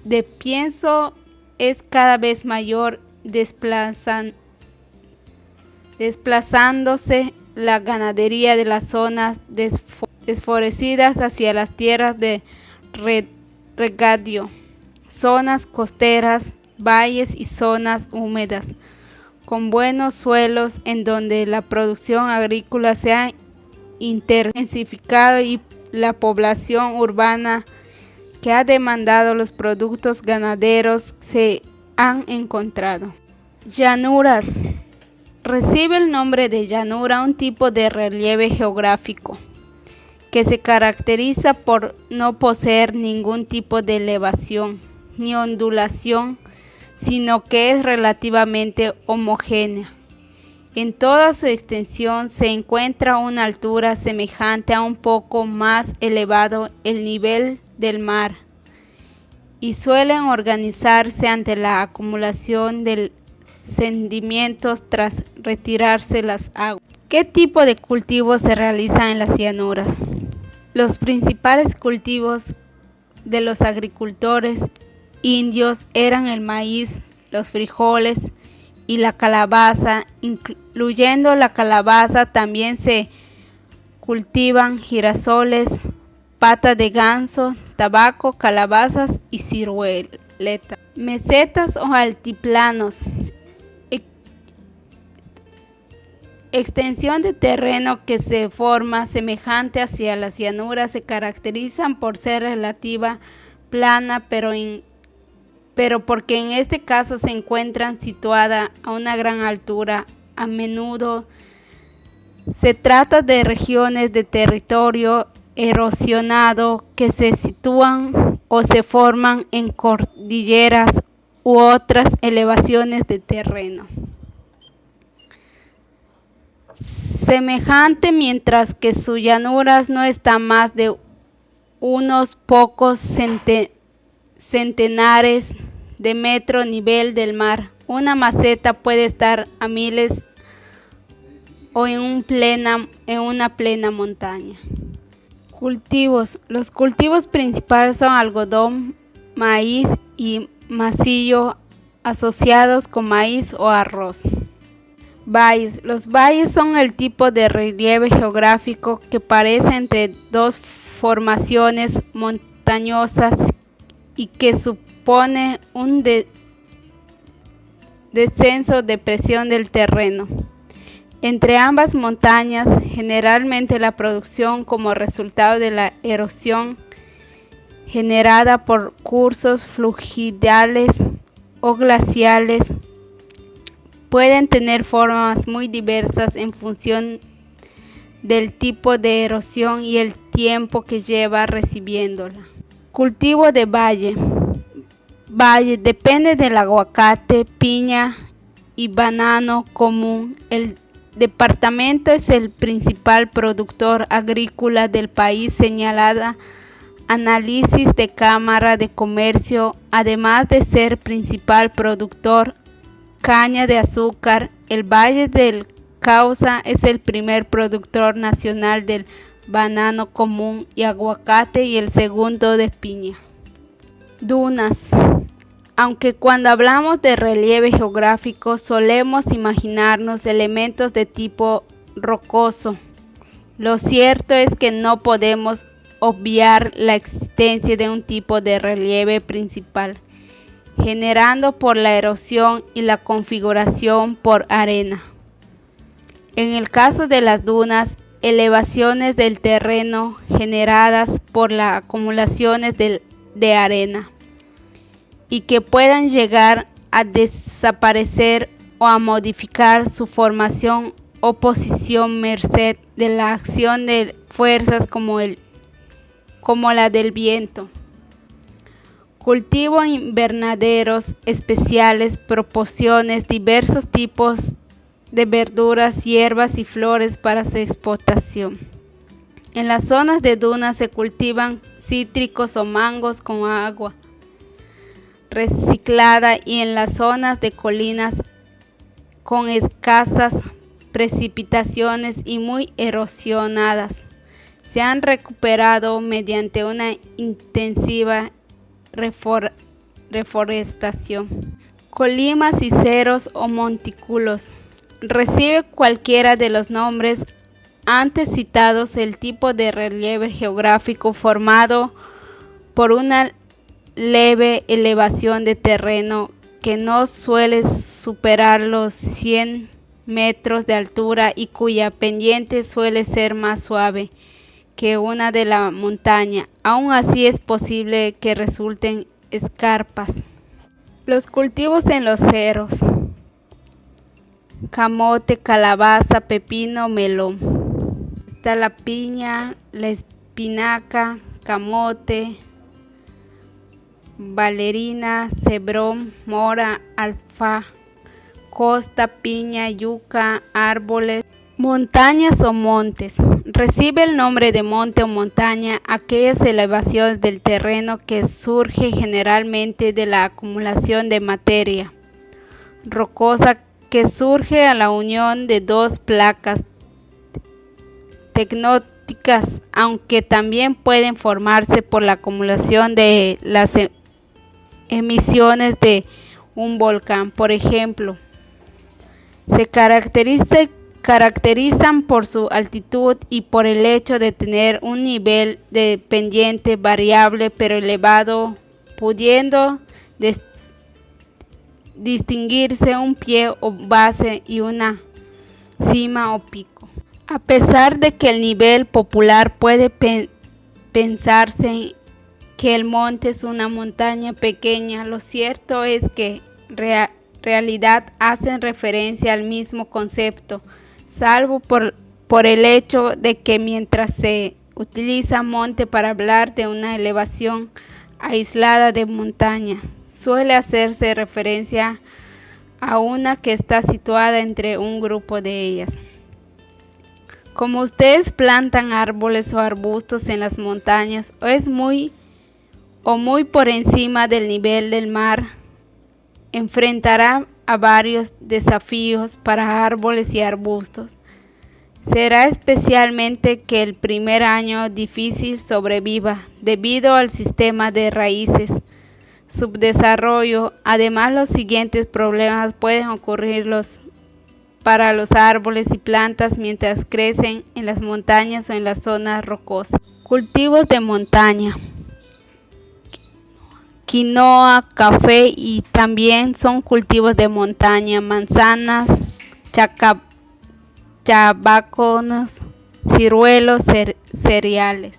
de pienso es cada vez mayor, desplazándose la ganadería de las zonas desfavorecidas hacia las tierras de regadío, zonas costeras, valles y zonas húmedas con buenos suelos, en donde la producción agrícola se ha intensificado y la población urbana que ha demandado los productos ganaderos se han encontrado. Llanuras. Recibe el nombre de llanura un tipo de relieve geográfico que se caracteriza por no poseer ningún tipo de elevación ni ondulación, sino que es relativamente homogénea. En toda su extensión se encuentra una altura semejante a un poco más elevado el nivel del mar, y suelen organizarse ante la acumulación del sedimentos tras retirarse las aguas. ¿Qué tipo de cultivos se realizan en las llanuras? Los principales cultivos de los agricultores indios eran el maíz, los frijoles y la calabaza. Incluyendo la calabaza, también se cultivan girasoles, pata de ganso, tabaco, calabazas y ciruelas. Mesetas o altiplanos. Extensión de terreno que se forma semejante hacia las llanuras, se caracterizan por ser relativa plana, pero porque en este caso se encuentran situadas a una gran altura. A menudo se trata de regiones de territorio erosionado que se sitúan o se forman en cordilleras u otras elevaciones de terreno. Semejante, mientras que sus llanuras no están más de unos pocos centenares de metros nivel del mar. Una meseta puede estar a miles o en una plena montaña. Cultivos. Los cultivos principales son algodón, maíz y maicillo asociados con maíz o arroz. Valles. Los valles son el tipo de relieve geográfico que aparece entre dos formaciones montañosas y que supone un descenso de presión del terreno entre ambas montañas, generalmente la producción como resultado de la erosión generada por cursos fluviales o glaciales. Pueden tener formas muy diversas en función del tipo de erosión y el tiempo que lleva recibiéndola. Cultivo de valle. Valle depende del aguacate, piña y banano común. El departamento es el principal productor agrícola del país, señalada análisis de Cámara de Comercio, además de ser principal productor caña de azúcar. El Valle del Cauca es el primer productor nacional del banano común y aguacate y el segundo de piña. Dunas. Aunque cuando hablamos de relieve geográfico solemos imaginarnos elementos de tipo rocoso, lo cierto es que no podemos obviar la existencia de un tipo de relieve principal, generado por la erosión y la configuración por arena. En el caso de las dunas, elevaciones del terreno generadas por las acumulaciones de arena y que puedan llegar a desaparecer o a modificar su formación o posición merced de la acción de fuerzas como la del viento. Cultivo invernaderos especiales, proporciones, diversos tipos de verduras, hierbas y flores para su explotación. En las zonas de dunas se cultivan cítricos o mangos con agua reciclada y en las zonas de colinas con escasas precipitaciones y muy erosionadas se han recuperado mediante una intensiva reforestación. Colimas y cerros o montículos. Recibe cualquiera de los nombres antes citados el tipo de relieve geográfico formado por una leve elevación de terreno que no suele superar los 100 metros de altura y cuya pendiente suele ser más suave que una de la montaña. Aún así es posible que resulten escarpas. Los cultivos en los cerros: camote, calabaza, pepino, melón. Está la piña, la espinaca, camote, valerina, cebrón, mora, alfa, costa, piña, yuca, árboles. Montañas o montes. Recibe el nombre de monte o montaña aquellas elevaciones del terreno que surge generalmente de la acumulación de materia rocosa que surge a la unión de dos placas tectónicas, aunque también pueden formarse por la acumulación de las emisiones de un volcán. Por ejemplo, se caracterizan por su altitud y por el hecho de tener un nivel de pendiente variable pero elevado, pudiendo distinguirse un pie o base y una cima o pico. A pesar de que el nivel popular puede pensarse que el monte es una montaña pequeña, lo cierto es que realidad hacen referencia al mismo concepto, salvo por el hecho de que mientras se utiliza monte para hablar de una elevación aislada de montaña, suele hacerse referencia a una que está situada entre un grupo de ellas. Como ustedes plantan árboles o arbustos en las montañas o muy por encima del nivel del mar, enfrentará a varios desafíos para árboles y arbustos. Será especialmente que el primer año difícil sobreviva debido al sistema de raíces, subdesarrollo. Además, los siguientes problemas pueden ocurrir para los árboles y plantas mientras crecen en las montañas o en las zonas rocosas. Cultivos de montaña. Quinoa, café y también son cultivos de montaña, manzanas, chabacones, ciruelos, cereales.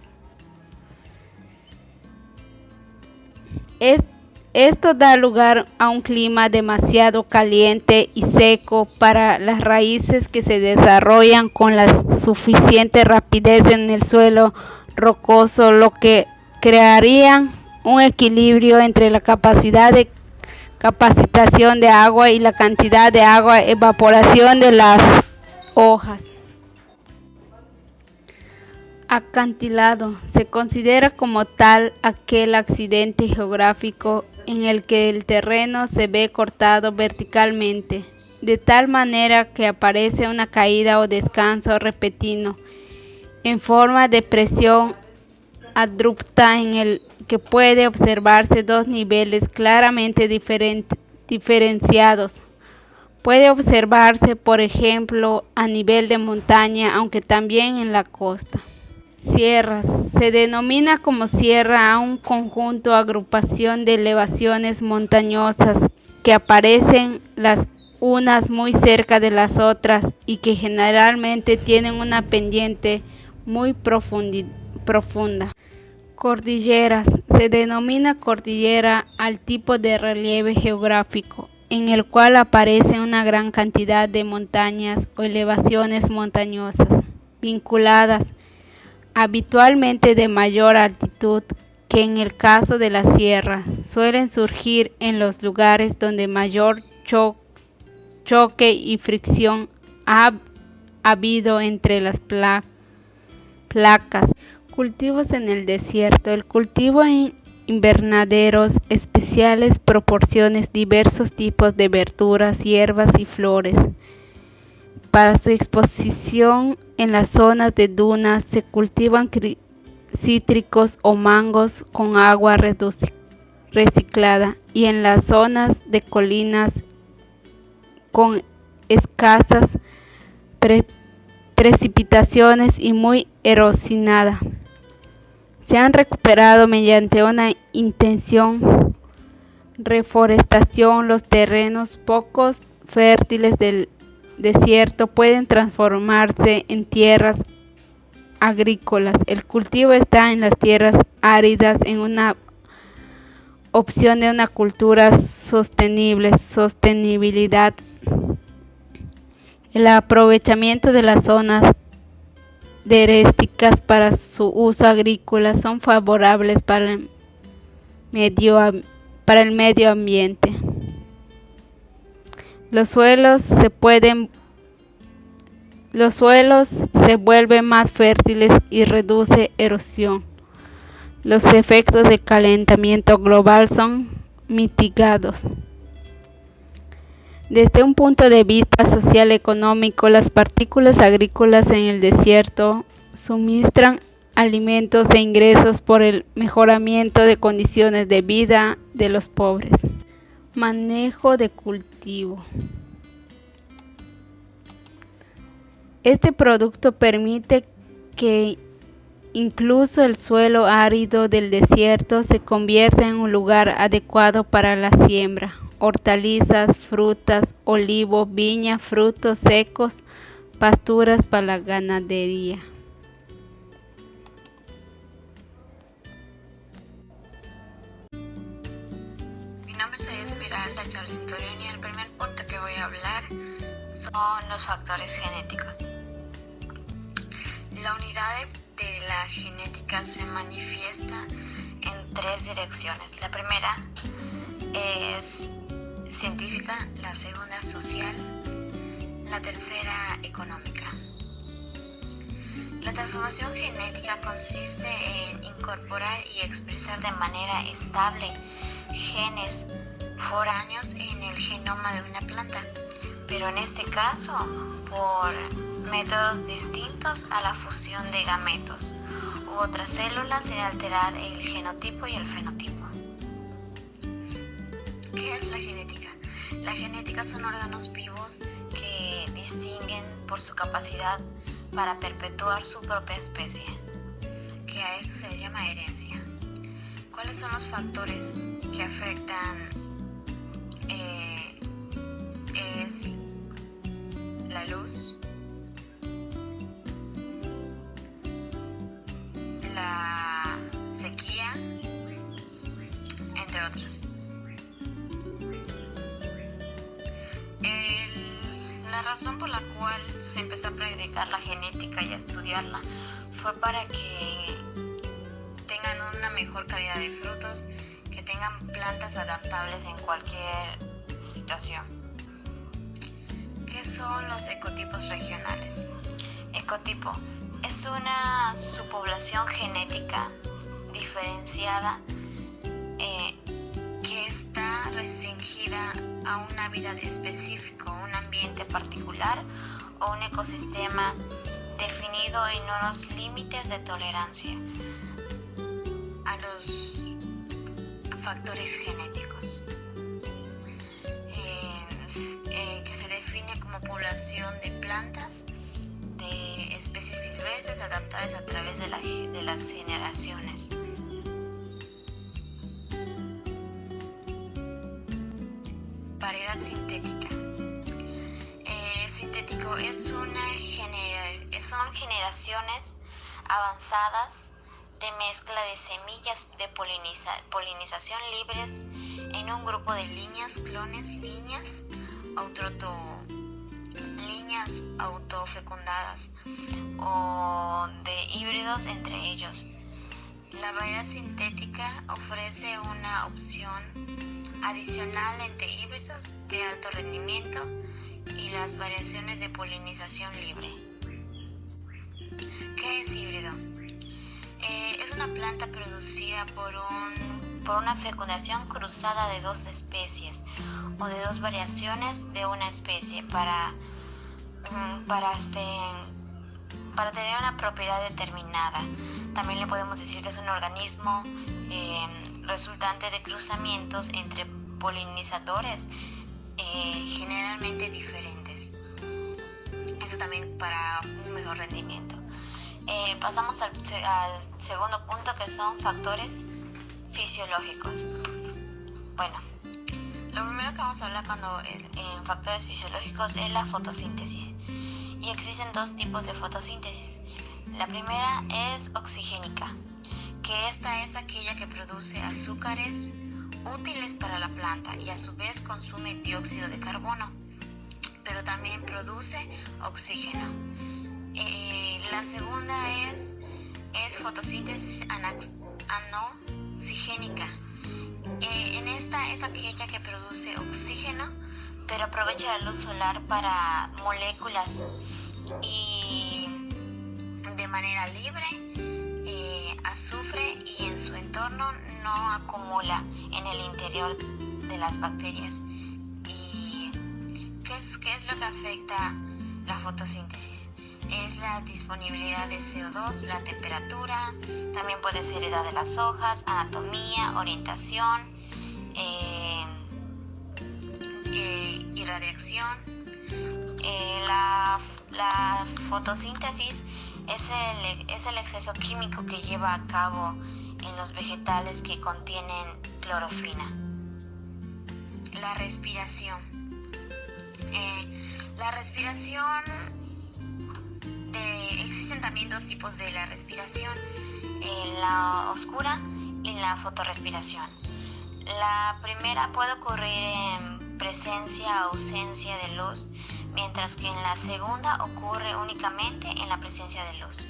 Esto da lugar a un clima demasiado caliente y seco para las raíces que se desarrollan con la suficiente rapidez en el suelo rocoso, lo que crearía un equilibrio entre la capacidad de capacitación de agua y la cantidad de agua evaporación de las hojas. Acantilado. Se considera como tal aquel accidente geográfico en el que el terreno se ve cortado verticalmente, de tal manera que aparece una caída o descanso repentino en forma de presión abrupta en el que puede observarse dos niveles claramente diferenciados. Puede observarse, por ejemplo, a nivel de montaña, aunque también en la costa. Sierras. Se denomina como sierra a un conjunto o agrupación de elevaciones montañosas que aparecen las unas muy cerca de las otras y que generalmente tienen una pendiente muy profunda. Cordilleras. Se denomina cordillera al tipo de relieve geográfico en el cual aparece una gran cantidad de montañas o elevaciones montañosas vinculadas, habitualmente de mayor altitud que en el caso de la sierra. Suelen surgir en los lugares donde mayor choque y fricción ha habido entre las placas. Cultivos en el desierto. El cultivo en invernaderos especiales proporciona diversos tipos de verduras, hierbas y flores. Para su exposición en las zonas de dunas se cultivan cítricos o mangos con agua reciclada y en las zonas de colinas con escasas precipitaciones y muy erosionada. Se han recuperado mediante una intención reforestación los terrenos poco fértiles del desierto pueden transformarse en tierras agrícolas. El cultivo está en las tierras áridas en una opción de una cultura sostenible, sostenibilidad. El aprovechamiento de las zonas deréticas para su uso agrícola son favorables para el medio ambiente. Los suelos se vuelven más fértiles y reduce erosión. Los efectos del calentamiento global son mitigados. Desde un punto de vista social-económico, las partículas agrícolas en el desierto suministran alimentos e ingresos por el mejoramiento de condiciones de vida de los pobres. Manejo de cultivo. Este producto permite que incluso el suelo árido del desierto se convierta en un lugar adecuado para la siembra. Hortalizas, frutas, olivos, viña, frutos secos, pasturas para la ganadería. Mi nombre es Esmeralda Chávez Torión y el primer punto que voy a hablar son los factores genéticos. La unidad de la genética se manifiesta en 3 direcciones. La primera es científica, la segunda social, la tercera económica. La transformación genética consiste en incorporar y expresar de manera estable genes foráneos en el genoma de una planta, pero en este caso por métodos distintos a la fusión de gametos u otras células sin alterar el genotipo y el fenotipo. ¿Qué es la genética? La genética son órganos vivos que distinguen por su capacidad para perpetuar su propia especie, que a esto se le llama herencia. ¿Cuáles son los factores que afectan? Es la luz, la sequía, entre otros. La razón por la cual se empezó a practicar la genética y a estudiarla fue para que tengan una mejor calidad de frutos, que tengan plantas adaptables en cualquier situación. ¿Qué son los ecotipos regionales? Ecotipo es una subpoblación genética diferenciada que está restringida a un hábitat específico, un ambiente particular o un ecosistema definido en unos límites de tolerancia a los factores genéticos, que se define como población de plantas de especies silvestres adaptadas a través de las generaciones. Variedad sintética. Sintético son generaciones avanzadas de mezcla de semillas de polinización libres en un grupo de líneas, clones, líneas autofecundadas o de híbridos entre ellos. La variedad sintética ofrece una opción adicional entre híbridos de alto rendimiento y las variaciones de polinización libre. ¿Qué es híbrido? Es una planta producida por una fecundación cruzada de 2 especies o de 2 variaciones de una especie para tener una propiedad determinada. También le podemos decir que es un organismo resultante de cruzamientos entre polinizadores generalmente diferentes. Eso también para un mejor rendimiento. Pasamos al segundo punto, que son factores fisiológicos. Bueno, lo primero que vamos a hablar en factores fisiológicos es la fotosíntesis. Y existen 2 tipos de fotosíntesis. La primera es oxigénica, que esta es aquella que produce azúcares útiles para la planta y a su vez consume dióxido de carbono, pero también produce oxígeno. La segunda es fotosíntesis anoxigénica. En esta es aquella que produce oxígeno, pero aprovecha la luz solar para moléculas y de manera libre azufre, y en su entorno no acumula en el interior de las bacterias. Y lo que afecta la fotosíntesis? Es la disponibilidad de CO2, la temperatura, también puede ser edad de las hojas, anatomía, orientación, irradiación. La fotosíntesis es el exceso químico que lleva a cabo en los vegetales que contienen clorofila. La respiración. Existen también dos tipos de la respiración, la oscura y la fotorrespiración. La primera puede ocurrir en presencia o ausencia de luz, mientras que en la segunda ocurre únicamente en la presencia de luz.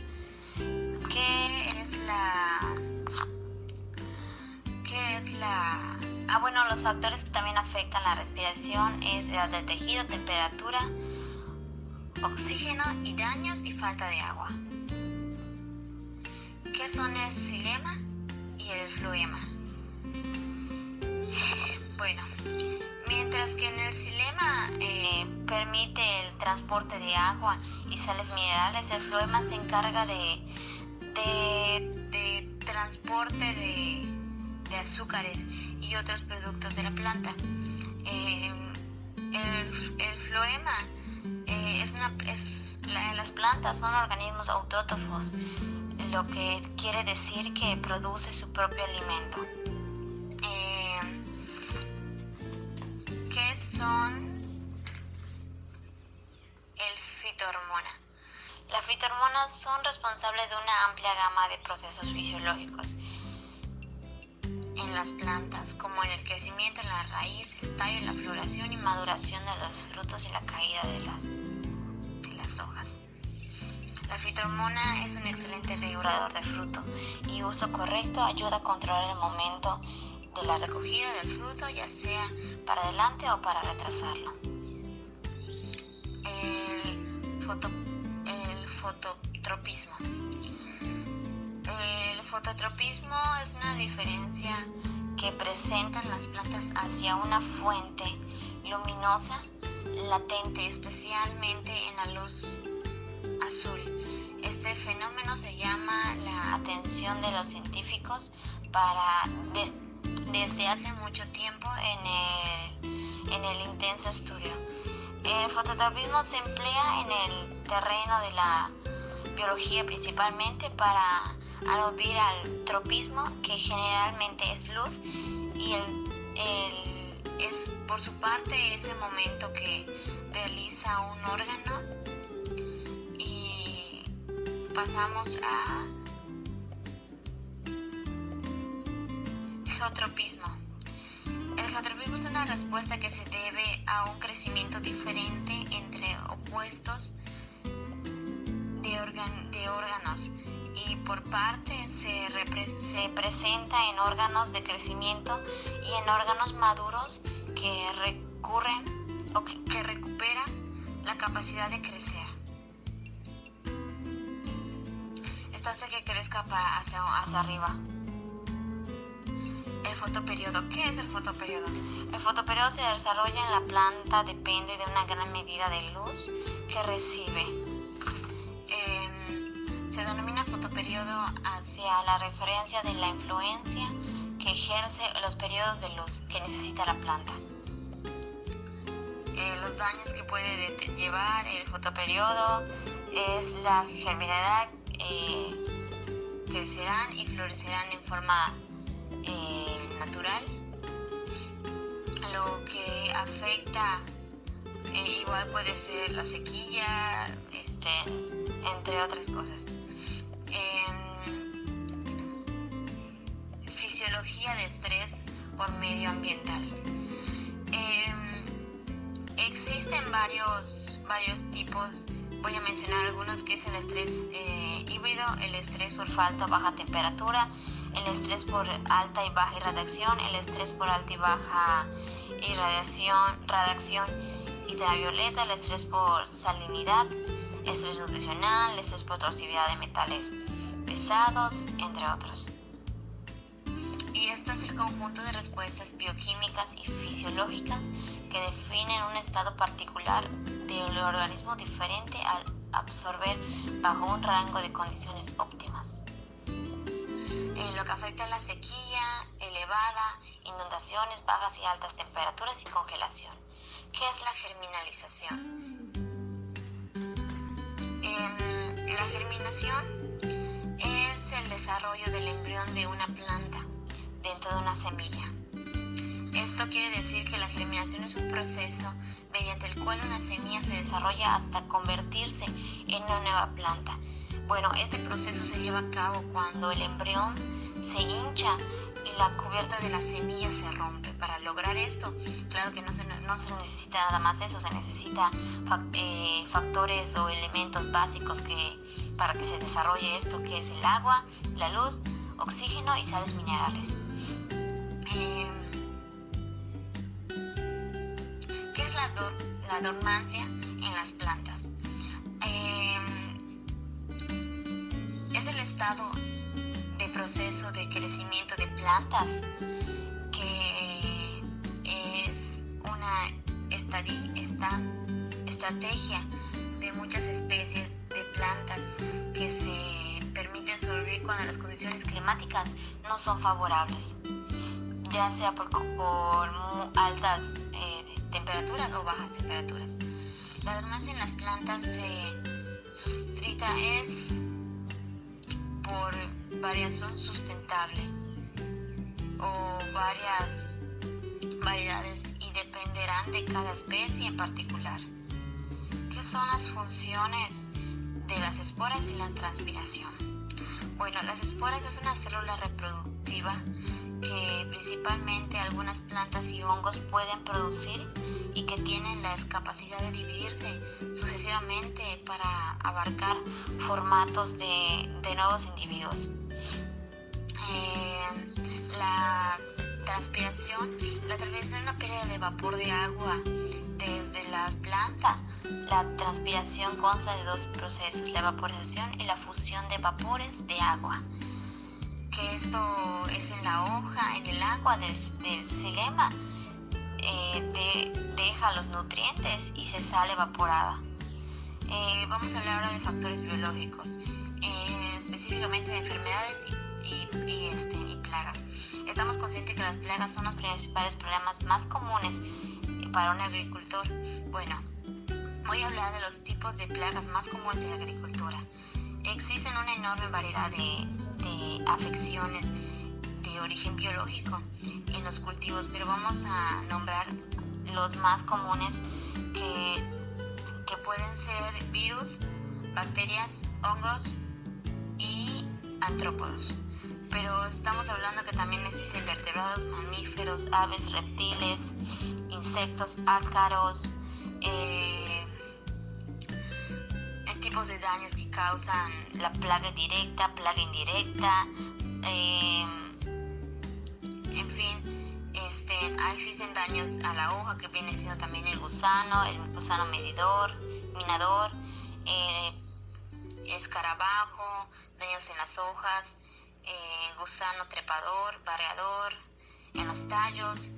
Los factores que también afectan la respiración es edad del tejido, temperatura, oxígeno y daños y falta de agua. ¿Qué son el xilema y el floema? Bueno, mientras que en el xilema permite el transporte de agua y sales minerales, el floema se encarga de transporte de azúcares y otros productos de la planta. El floema las plantas son organismos autótrofos, lo que quiere decir que produce su propio alimento. ¿Qué son el fitohormona? Las fitohormonas son responsables de una amplia gama de procesos fisiológicos en las plantas, como en el crecimiento en la raíz, el tallo, la floración y maduración de los frutos y la caída de las hojas. La fitohormona es un excelente regulador de fruto y uso correcto ayuda a controlar el momento de la recogida del fruto, ya sea para adelante o para retrasarlo. El fototropismo. El fototropismo es una diferencia que presentan las plantas hacia una fuente luminosa latente, especialmente en la luz azul. Este fenómeno se llama la atención de los científicos desde hace mucho tiempo en el intenso estudio. El fototropismo se emplea en el terreno de la biología principalmente para aludir al tropismo, que generalmente es luz, y es por su parte ese momento que realiza un órgano. Y pasamos a geotropismo. El geotropismo es una respuesta que se debe a un crecimiento diferente entre opuestos de órganos, y por parte se presenta en órganos de crecimiento y en órganos maduros que recuperan la capacidad de crecer. Esto hace que crezca hacia arriba. El fotoperiodo. ¿Qué es el fotoperiodo? El fotoperiodo se desarrolla en la planta, depende de una gran medida de luz que recibe. Se denomina fotoperiodo hacia la referencia de la influencia que ejerce los periodos de luz que necesita la planta. Los daños que puede llevar el fotoperiodo es la germinalidad, crecerán y florecerán en forma natural. Lo que afecta igual puede ser la sequía, entre otras cosas. Fisiología de estrés por medio ambiental. Existen varios tipos. Voy a mencionar algunos, que es el estrés híbrido, el estrés por alta o baja temperatura, el estrés por alta y baja irradiación, el estrés por alta y baja radiación ultravioleta, el estrés por salinidad, estrés nutricional, estrés por toxicidad de metales pesados, entre otros. Y esto es el conjunto de respuestas bioquímicas y fisiológicas que definen un estado particular del organismo diferente al absorber bajo un rango de condiciones óptimas. Lo que afecta a la sequía elevada, inundaciones, bajas y altas temperaturas y congelación. ¿Qué es la germinalización? La germinación es el desarrollo del embrión de una planta dentro de una semilla. Esto quiere decir que la germinación es un proceso mediante el cual una semilla se desarrolla hasta convertirse en una nueva planta. Bueno, este proceso se lleva a cabo cuando el embrión se hincha y la cubierta de la semilla se rompe. Para lograr esto, claro que no se necesita nada más eso, se necesita factores o elementos básicos para que se desarrolle esto, que es el agua, la luz, oxígeno y sales minerales. ¿Qué es la dormancia en las plantas? Es el estado de proceso de crecimiento de plantas que es una estrategia de muchas especies de plantas que se permiten sobrevivir cuando las condiciones climáticas no son favorables, ya sea por altas temperaturas o bajas temperaturas. La dormancia en las plantas se suscita por variación sustentable o varias variedades y dependerán de cada especie en particular. ¿Qué son las funciones de las esporas y la transpiración? Bueno, las esporas es una célula reproductiva que principalmente algunas plantas y hongos pueden producir y que tienen la capacidad de dividirse sucesivamente para abarcar formatos de nuevos individuos. La transpiración es una pérdida de vapor de agua desde las plantas. La transpiración consta de dos procesos, la evaporización y la fusión de vapores de agua. Que esto es en la hoja, en el agua del xilema, deja los nutrientes y se sale evaporada. Vamos a hablar ahora de factores biológicos, específicamente de enfermedades y plagas. Estamos conscientes que las plagas son los principales problemas más comunes para un agricultor. Bueno, voy a hablar de los tipos de plagas más comunes en la agricultura. Existen una enorme variedad de afecciones de origen biológico en los cultivos, pero vamos a nombrar los más comunes que pueden ser virus, bacterias, hongos y artrópodos. Pero estamos hablando que también existen vertebrados, mamíferos, aves, reptiles, insectos, ácaros, tipos de daños que causan la plaga directa, plaga indirecta, en fin, existen daños a la hoja que viene siendo también el gusano minador, escarabajo, daños en las hojas, gusano trepador, barreador, en los tallos,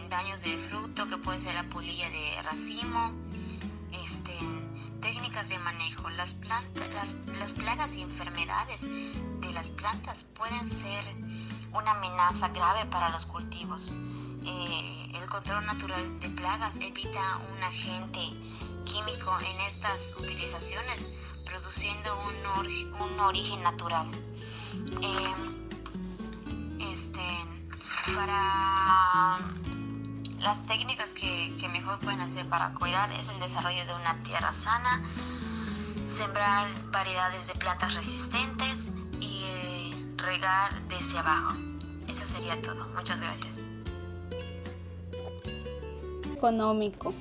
daños del fruto que puede ser la polilla de racimo, técnicas de manejo. Las plagas y enfermedades de las plantas pueden ser una amenaza grave para los cultivos. El control natural de plagas evita un agente químico en estas utilizaciones, produciendo un origen natural. Para las técnicas que mejor pueden hacer para cuidar es el desarrollo de una tierra sana, sembrar variedades de plantas resistentes y regar desde abajo. Eso sería todo. Muchas gracias. Económico.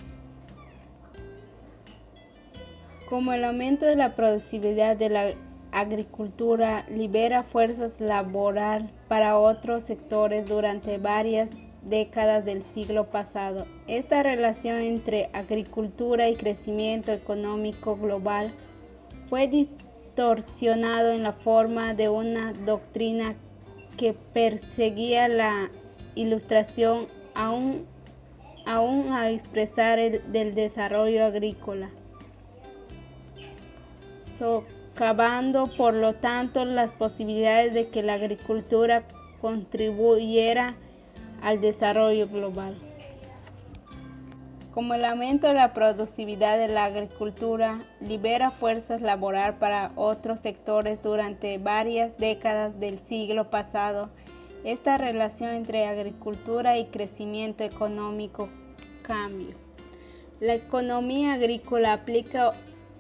Como el aumento de la productividad de la agricultura libera fuerzas laboral para otros sectores durante varias décadas del siglo pasado. Esta relación entre agricultura y crecimiento económico global fue distorsionado en la forma de una doctrina que perseguía la ilustración aún a expresar del desarrollo agrícola, socavando por lo tanto las posibilidades de que la agricultura contribuyera al desarrollo global. Como el aumento de la productividad de la agricultura libera fuerzas laborales para otros sectores durante varias décadas del siglo pasado, esta relación entre agricultura y crecimiento económico cambia. La economía agrícola aplica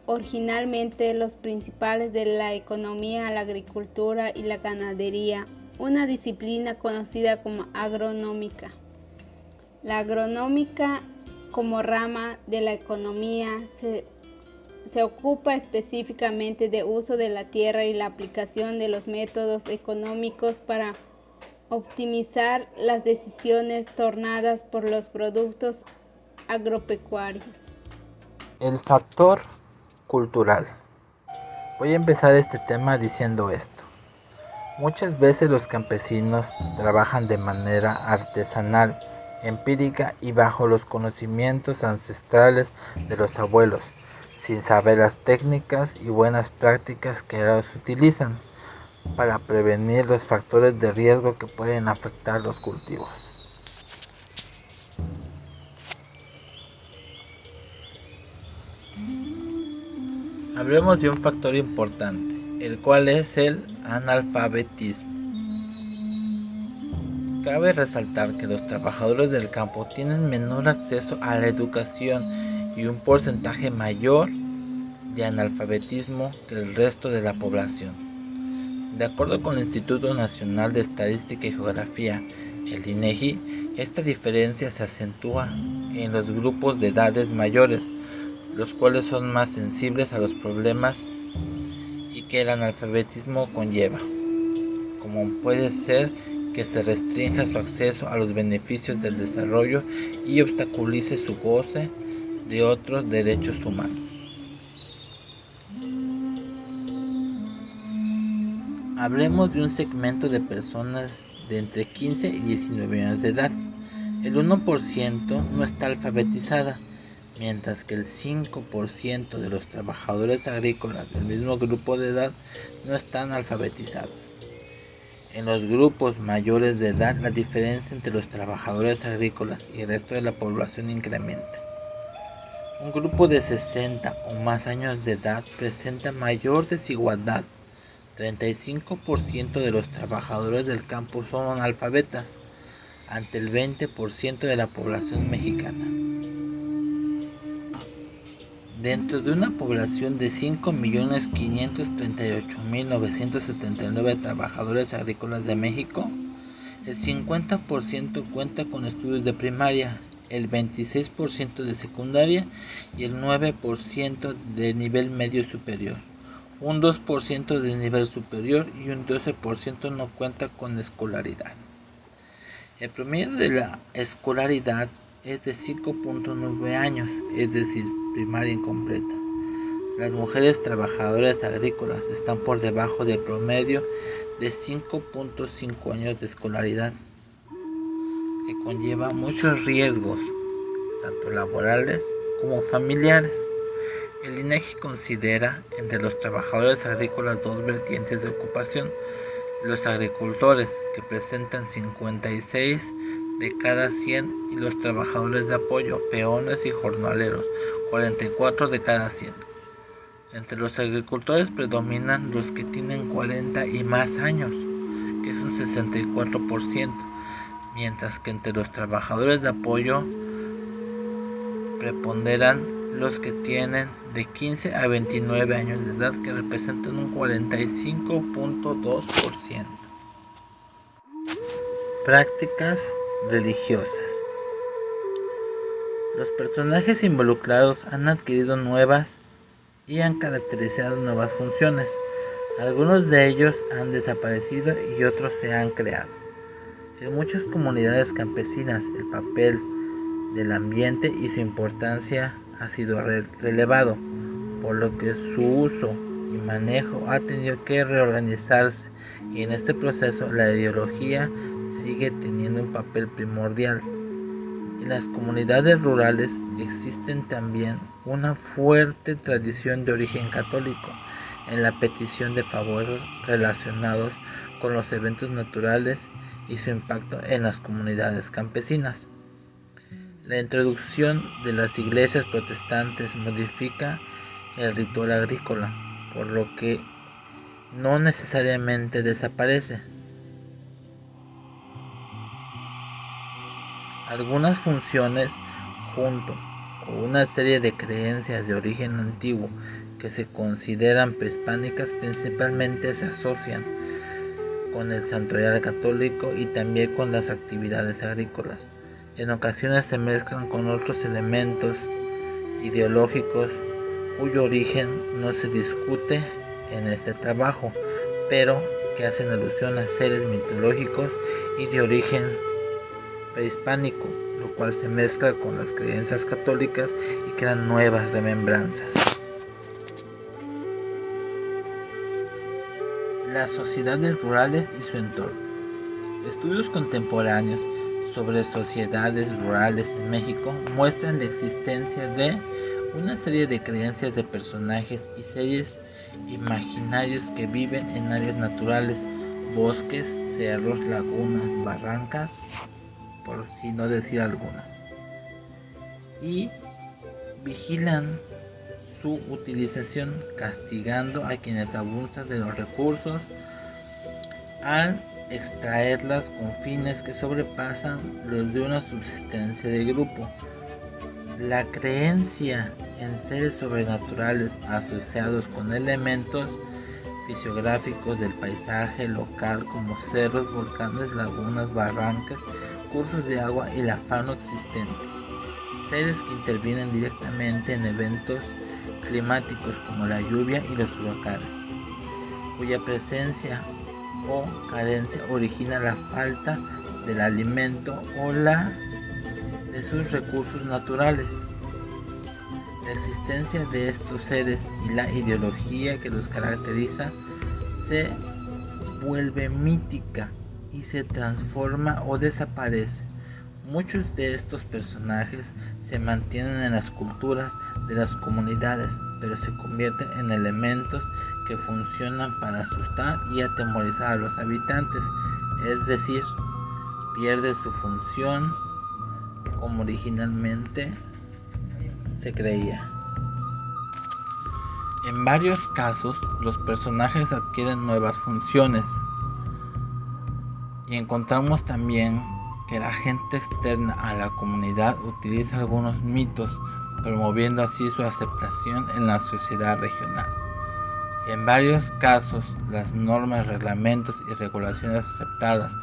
originalmente los principios de la economía a la agricultura y la ganadería, una disciplina conocida como agronómica. La agronómica, como rama de la economía, se ocupa específicamente de uso de la tierra y la aplicación de los métodos económicos para optimizar las decisiones tomadas por los productos agropecuarios. El factor cultural. Voy a empezar este tema diciendo esto. Muchas veces los campesinos trabajan de manera artesanal, empírica y bajo los conocimientos ancestrales de los abuelos, sin saber las técnicas y buenas prácticas que ellos utilizan para prevenir los factores de riesgo que pueden afectar los cultivos. Hablemos de un factor importante, el cual es el analfabetismo. Cabe resaltar que los trabajadores del campo tienen menor acceso a la educación y un porcentaje mayor de analfabetismo que el resto de la población. De acuerdo con el Instituto Nacional de Estadística y Geografía, el INEGI, esta diferencia se acentúa en los grupos de edades mayores, los cuales son más sensibles a los problemas y que el analfabetismo conlleva, como puede ser que se restrinja su acceso a los beneficios del desarrollo y obstaculice su goce de otros derechos humanos. Hablemos de un segmento de personas de entre 15 y 19 años de edad. El 1% no está alfabetizada, mientras que el 5% de los trabajadores agrícolas del mismo grupo de edad no están alfabetizados. En los grupos mayores de edad, la diferencia entre los trabajadores agrícolas y el resto de la población incrementa. Un grupo de 60 o más años de edad presenta mayor desigualdad. 35% de los trabajadores del campo son analfabetas, ante el 20% de la población mexicana. Dentro de una población de 5.538.979 trabajadores agrícolas de México, el 50% cuenta con estudios de primaria, el 26% de secundaria y el 9% de nivel medio superior, un 2% de nivel superior y un 12% no cuenta con escolaridad. El promedio de la escolaridad es de 5.9 años, es decir, primaria incompleta. Las mujeres trabajadoras agrícolas están por debajo del promedio de 5.5 años de escolaridad, que conlleva muchos riesgos, tanto laborales como familiares. El INEGI considera entre los trabajadores agrícolas dos vertientes de ocupación: los agricultores, que presentan 56 de cada 100, y los trabajadores de apoyo, peones y jornaleros, 44 de cada 100. Entre los agricultores predominan los que tienen 40 y más años, que es un 64%, mientras que entre los trabajadores de apoyo preponderan los que tienen de 15 a 29 años de edad, que representan un 45.2%. Prácticas religiosas. Los personajes involucrados han adquirido nuevas y han caracterizado nuevas funciones. Algunos de ellos han desaparecido y otros se han creado. En muchas comunidades campesinas, el papel del ambiente y su importancia ha sido relevado, por lo que su uso y manejo ha tenido que reorganizarse, y en este proceso la ideología sigue teniendo un papel primordial. En las comunidades rurales existen también una fuerte tradición de origen católico en la petición de favores relacionados con los eventos naturales y su impacto en las comunidades campesinas. La introducción de las iglesias protestantes modifica el ritual agrícola, por lo que no necesariamente desaparece. Algunas funciones, junto con una serie de creencias de origen antiguo que se consideran prehispánicas, principalmente se asocian con el santuario católico y también con las actividades agrícolas. En ocasiones se mezclan con otros elementos ideológicos cuyo origen no se discute en este trabajo, pero que hacen alusión a seres mitológicos y de origen prehispánico, lo cual se mezcla con las creencias católicas y crean nuevas remembranzas. Las sociedades rurales y su entorno. Estudios contemporáneos sobre sociedades rurales en México muestran la existencia de una serie de creencias de personajes y seres imaginarios que viven en áreas naturales, bosques, cerros, lagunas, barrancas, por si no decir algunas, y vigilan su utilización, castigando a quienes abusan de los recursos al extraerlas con fines que sobrepasan los de una subsistencia de grupo. La creencia en seres sobrenaturales asociados con elementos fisiográficos del paisaje local como cerros, volcanes, lagunas, barrancas, cursos de agua y la fauna existente. Seres que intervienen directamente en eventos climáticos como la lluvia y los huracanes, cuya presencia o carencia origina la falta del alimento o la de sus recursos naturales. La existencia de estos seres y la ideología que los caracteriza se vuelve mítica y se transforma o desaparece. Muchos de estos personajes se mantienen en las culturas de las comunidades, pero se convierten en elementos que funcionan para asustar y atemorizar a los habitantes, es decir, pierde su función como originalmente se creía. En varios casos, los personajes adquieren nuevas funciones y encontramos también que la gente externa a la comunidad utiliza algunos mitos, promoviendo así su aceptación en la sociedad regional. En varios casos, las normas, reglamentos y regulaciones aceptadas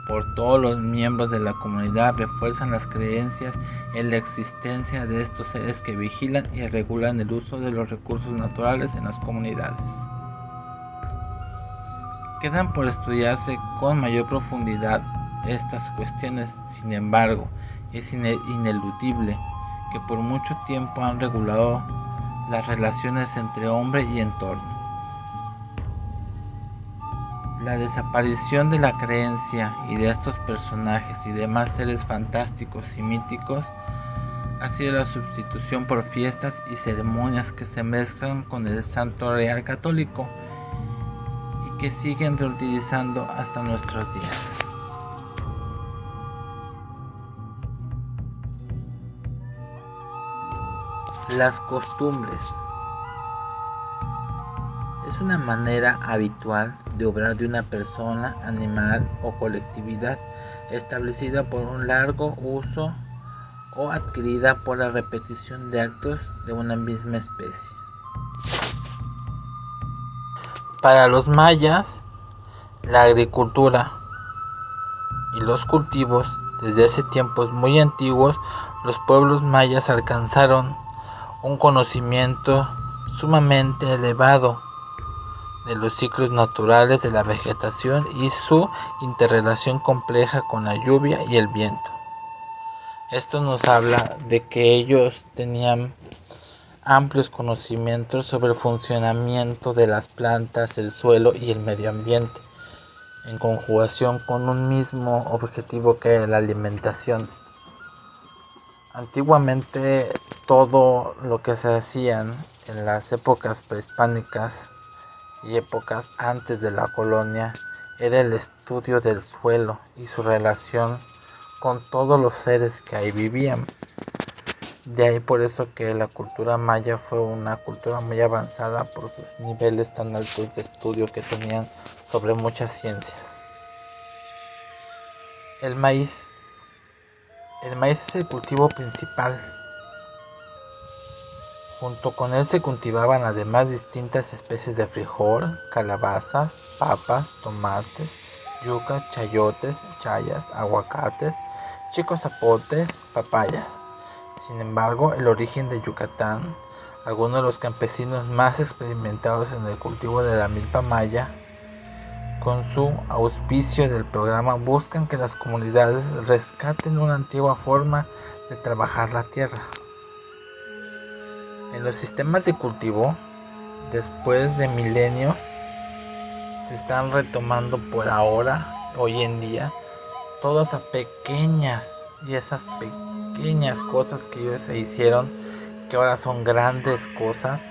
por todos los miembros de la comunidad refuerzan las creencias en la existencia de estos seres que vigilan y regulan el uso de los recursos naturales en las comunidades. Quedan por estudiarse con mayor profundidad estas cuestiones. Sin embargo, es ineludible que por mucho tiempo han regulado las relaciones entre hombre y entorno. La desaparición de la creencia y de estos personajes y demás seres fantásticos y míticos ha sido la sustitución por fiestas y ceremonias que se mezclan con el santo real católico y que siguen reutilizando hasta nuestros días. Las costumbres. Es una manera habitual de obrar de una persona, animal o colectividad establecida por un largo uso o adquirida por la repetición de actos de una misma especie. Para los mayas, la agricultura y los cultivos, desde hace tiempos muy antiguos, los pueblos mayas alcanzaron un conocimiento sumamente elevado de los ciclos naturales de la vegetación y su interrelación compleja con la lluvia y el viento. Esto nos habla de que ellos tenían amplios conocimientos sobre el funcionamiento de las plantas, el suelo y el medio ambiente, en conjugación con un mismo objetivo que era la alimentación. Antiguamente todo lo que se hacían en las épocas prehispánicas y épocas antes de la colonia era el estudio del suelo y su relación con todos los seres que ahí vivían. De ahí por eso que la cultura maya fue una cultura muy avanzada por sus niveles tan altos de estudio que tenían sobre muchas ciencias. El maíz es el cultivo principal. Junto con él se cultivaban además distintas especies de frijol, calabazas, papas, tomates, yucas, chayotes, chayas, aguacates, chicos zapotes, papayas. Sin embargo, el origen de Yucatán, algunos de los campesinos más experimentados en el cultivo de la milpa maya, con su auspicio del programa, buscan que las comunidades rescaten una antigua forma de trabajar la tierra. En los sistemas de cultivo, después de milenios, se están retomando por ahora, hoy en día, todas esas pequeñas cosas que ellos se hicieron, que ahora son grandes cosas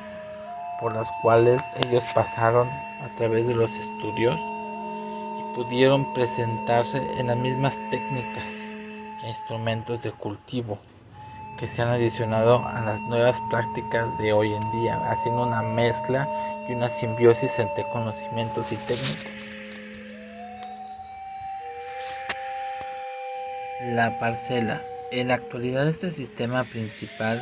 por las cuales ellos pasaron a través de los estudios y pudieron presentarse en las mismas técnicas e instrumentos de cultivo que se han adicionado a las nuevas prácticas de hoy en día, haciendo una mezcla y una simbiosis entre conocimientos y técnicas. La parcela. En la actualidad este sistema principal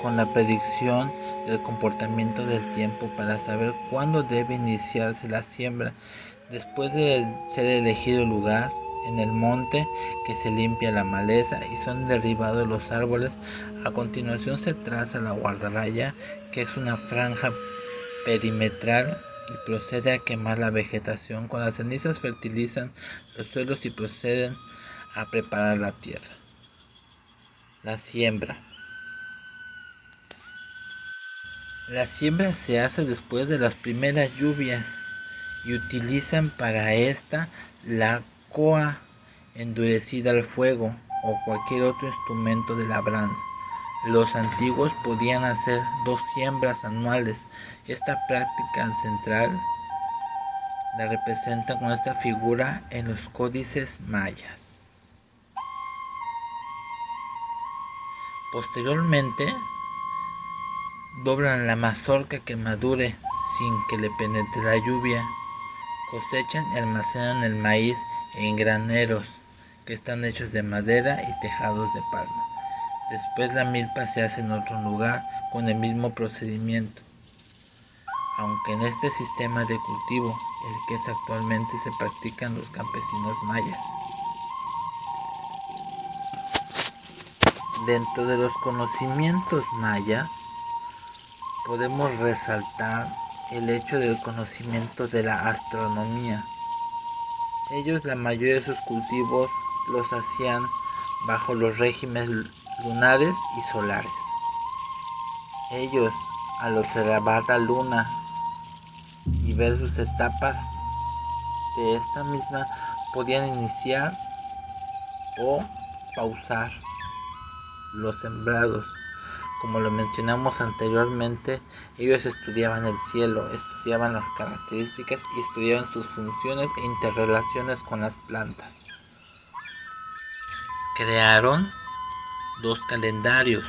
con la predicción del comportamiento del tiempo para saber cuándo debe iniciarse la siembra. Después de ser elegido el lugar en el monte que se limpia la maleza y son derribados los árboles, a continuación se traza la guardarraya, que es una franja perimetral, y procede a quemar la vegetación. Con las cenizas fertilizan los suelos y proceden a preparar la tierra. La siembra. La siembra se hace después de las primeras lluvias y utilizan para esta la coa endurecida al fuego o cualquier otro instrumento de labranza. Los antiguos podían hacer 2 siembras anuales. Esta práctica ancestral la representan con esta figura en los códices mayas. Posteriormente, doblan la mazorca que madure sin que le penetre la lluvia. Cosechan y almacenan el maíz en graneros que están hechos de madera y tejados de palma. Después la milpa se hace en otro lugar con el mismo procedimiento, aunque en este sistema de cultivo, el que es actualmente se practican los campesinos mayas. Dentro de los conocimientos mayas podemos resaltar el hecho del conocimiento de la astronomía. Ellos la mayoría de sus cultivos los hacían bajo los regímenes lunares y solares. Ellos, al observar la luna y ver sus etapas de esta misma, podían iniciar o pausar los sembrados. Como lo mencionamos anteriormente, ellos estudiaban el cielo, estudiaban las características y estudiaban sus funciones e interrelaciones con las plantas. Crearon 2 calendarios.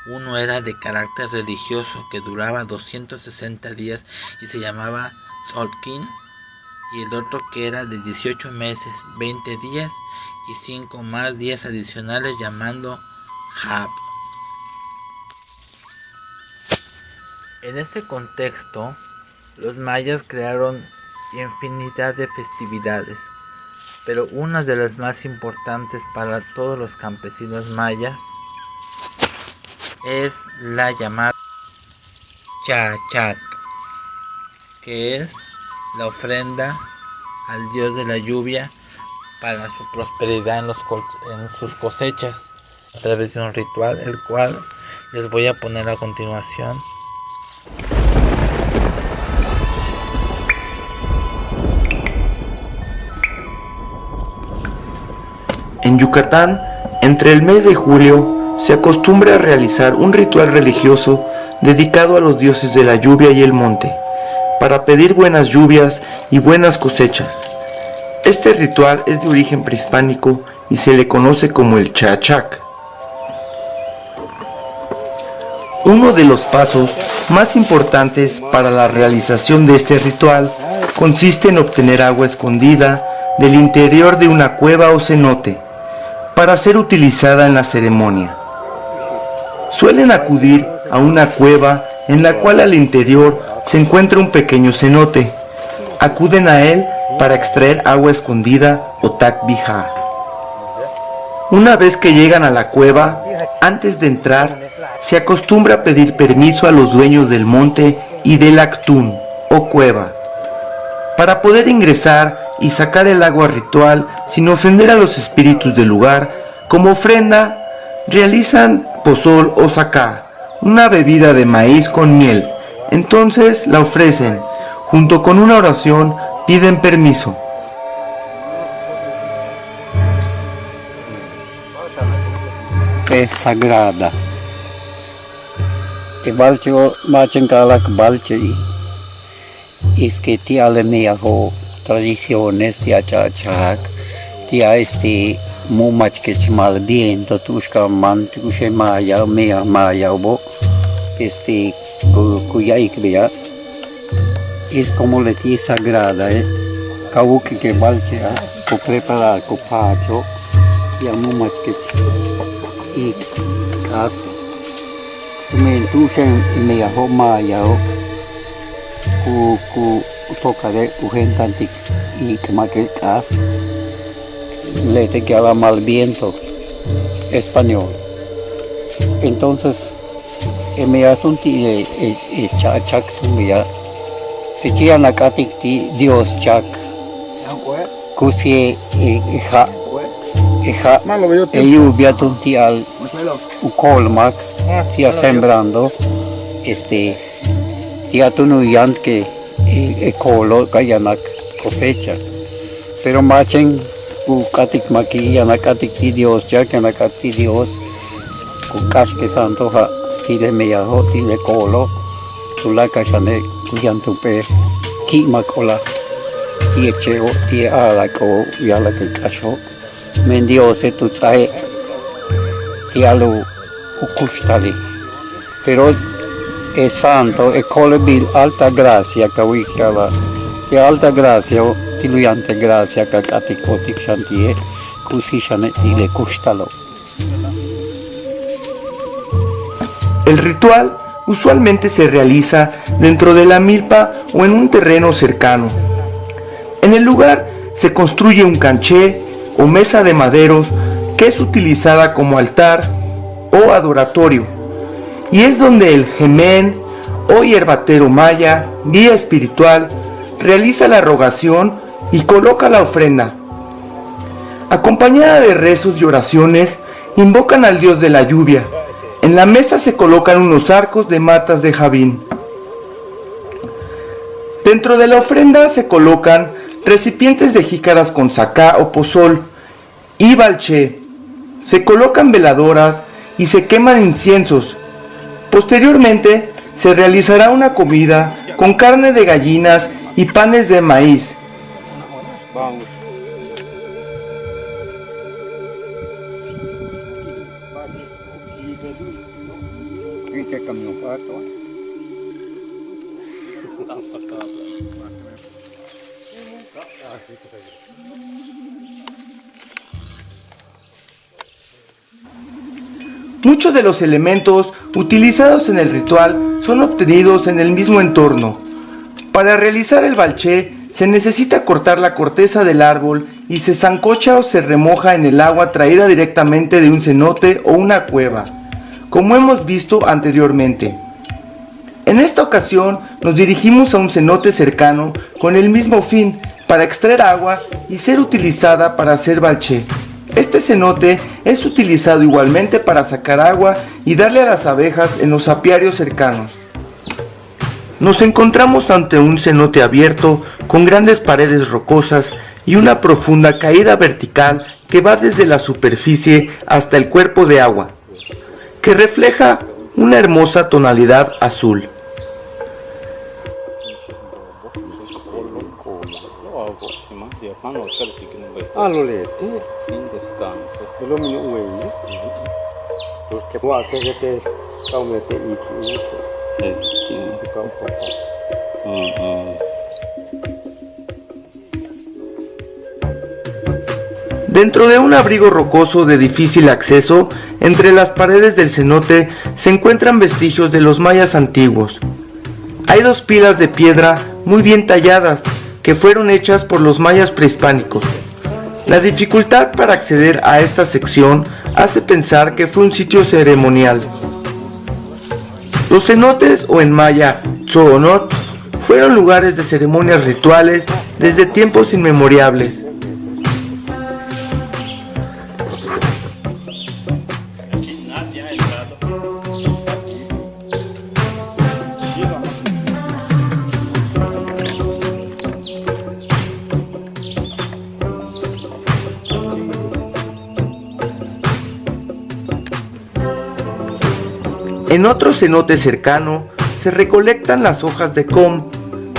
Uno era de carácter religioso que duraba 260 días y se llamaba Tzolk'in, y el otro que era de 18 meses, 20 días y 5 más días adicionales llamando Hab. En ese contexto, los mayas crearon infinidad de festividades, pero una de las más importantes para todos los campesinos mayas es la llamada Chachac, que es la ofrenda al dios de la lluvia para su prosperidad en sus cosechas, a través de un ritual el cual les voy a poner a continuación. En Yucatán, entre el mes de julio, se acostumbra a realizar un ritual religioso dedicado a los dioses de la lluvia y el monte, para pedir buenas lluvias y buenas cosechas. Este ritual es de origen prehispánico y se le conoce como el chachac. Uno de los pasos más importantes para la realización de este ritual consiste en obtener agua escondida del interior de una cueva o cenote para ser utilizada en la ceremonia. Suelen acudir a una cueva en la cual al interior se encuentra un pequeño cenote. Acuden a él para extraer agua escondida o takbija. Una vez que llegan a la cueva, antes de entrar, se acostumbra a pedir permiso a los dueños del monte y del actún o cueva para poder ingresar y sacar el agua ritual sin ofender a los espíritus del lugar. Como ofrenda, realizan pozol o sacá, una bebida de maíz con miel. Entonces la ofrecen, junto con una oración piden permiso. Es sagrada. E balcio macen calak balci. Es que tia le meaho tradiciones tia chachac, tia mumach que mal bien, totushka man tushe maya maya bo, cuya ikbea, es como le tia sagrada, Kauki que balce a preparar copacho, y a mumach que y cas, me tushe meaho maya ku tocaré urgentantic y que maque cas le te que habla mal viento español. Entonces me atunti chak tumia te chia nakatik ti Dios chak kusi ja lluvia tunti al ukolmak tia sembrando tia tunuyant que colo kayanak cosecha, pero machen katik maki yanakatik ti Dios ya que yanakati Dios que santo ha tile meyaho tile colo tula kashane kuyantupe ki makola ti echeo ti ala ko yala que kasho men Dios tu tsae ti alu ukustali, pero es santo, es colebil alta gracia que wikala, que alta gracia o tiluyante gracia que catikotik shantie, kusishane tile kustalo. El ritual usualmente se realiza dentro de la milpa o en un terreno cercano. En el lugar se construye un canché o mesa de maderos que es utilizada como altar o adoratorio, y es donde el gemén o hierbatero maya, guía espiritual, realiza la rogación y coloca la ofrenda. Acompañada de rezos y oraciones, invocan al dios de la lluvia. En la mesa se colocan unos arcos de matas de javín. Dentro de la ofrenda se colocan recipientes de jícaras con sacá o pozol y balché. Se colocan veladoras y se queman inciensos. Posteriormente se realizará una comida con carne de gallinas y panes de maíz. Muchos de los elementos utilizados en el ritual son obtenidos en el mismo entorno. Para realizar el balché se necesita cortar la corteza del árbol y se sancocha o se remoja en el agua traída directamente de un cenote o una cueva, como hemos visto anteriormente. En esta ocasión nos dirigimos a un cenote cercano con el mismo fin, para extraer agua y ser utilizada para hacer balché. Este cenote es utilizado igualmente para sacar agua y darle a las abejas en los apiarios cercanos. Nos encontramos ante un cenote abierto con grandes paredes rocosas y una profunda caída vertical que va desde la superficie hasta el cuerpo de agua, que refleja una hermosa tonalidad azul. Dentro de un abrigo rocoso de difícil acceso, entre las paredes del cenote se encuentran vestigios de los mayas antiguos. Hay 2 pilas de piedra muy bien talladas que fueron hechas por los mayas prehispánicos. La dificultad para acceder a esta sección hace pensar que fue un sitio ceremonial. Los cenotes, o en maya tzoonot, fueron lugares de ceremonias rituales desde tiempos inmemoriales. En otro cenote cercano se recolectan las hojas de com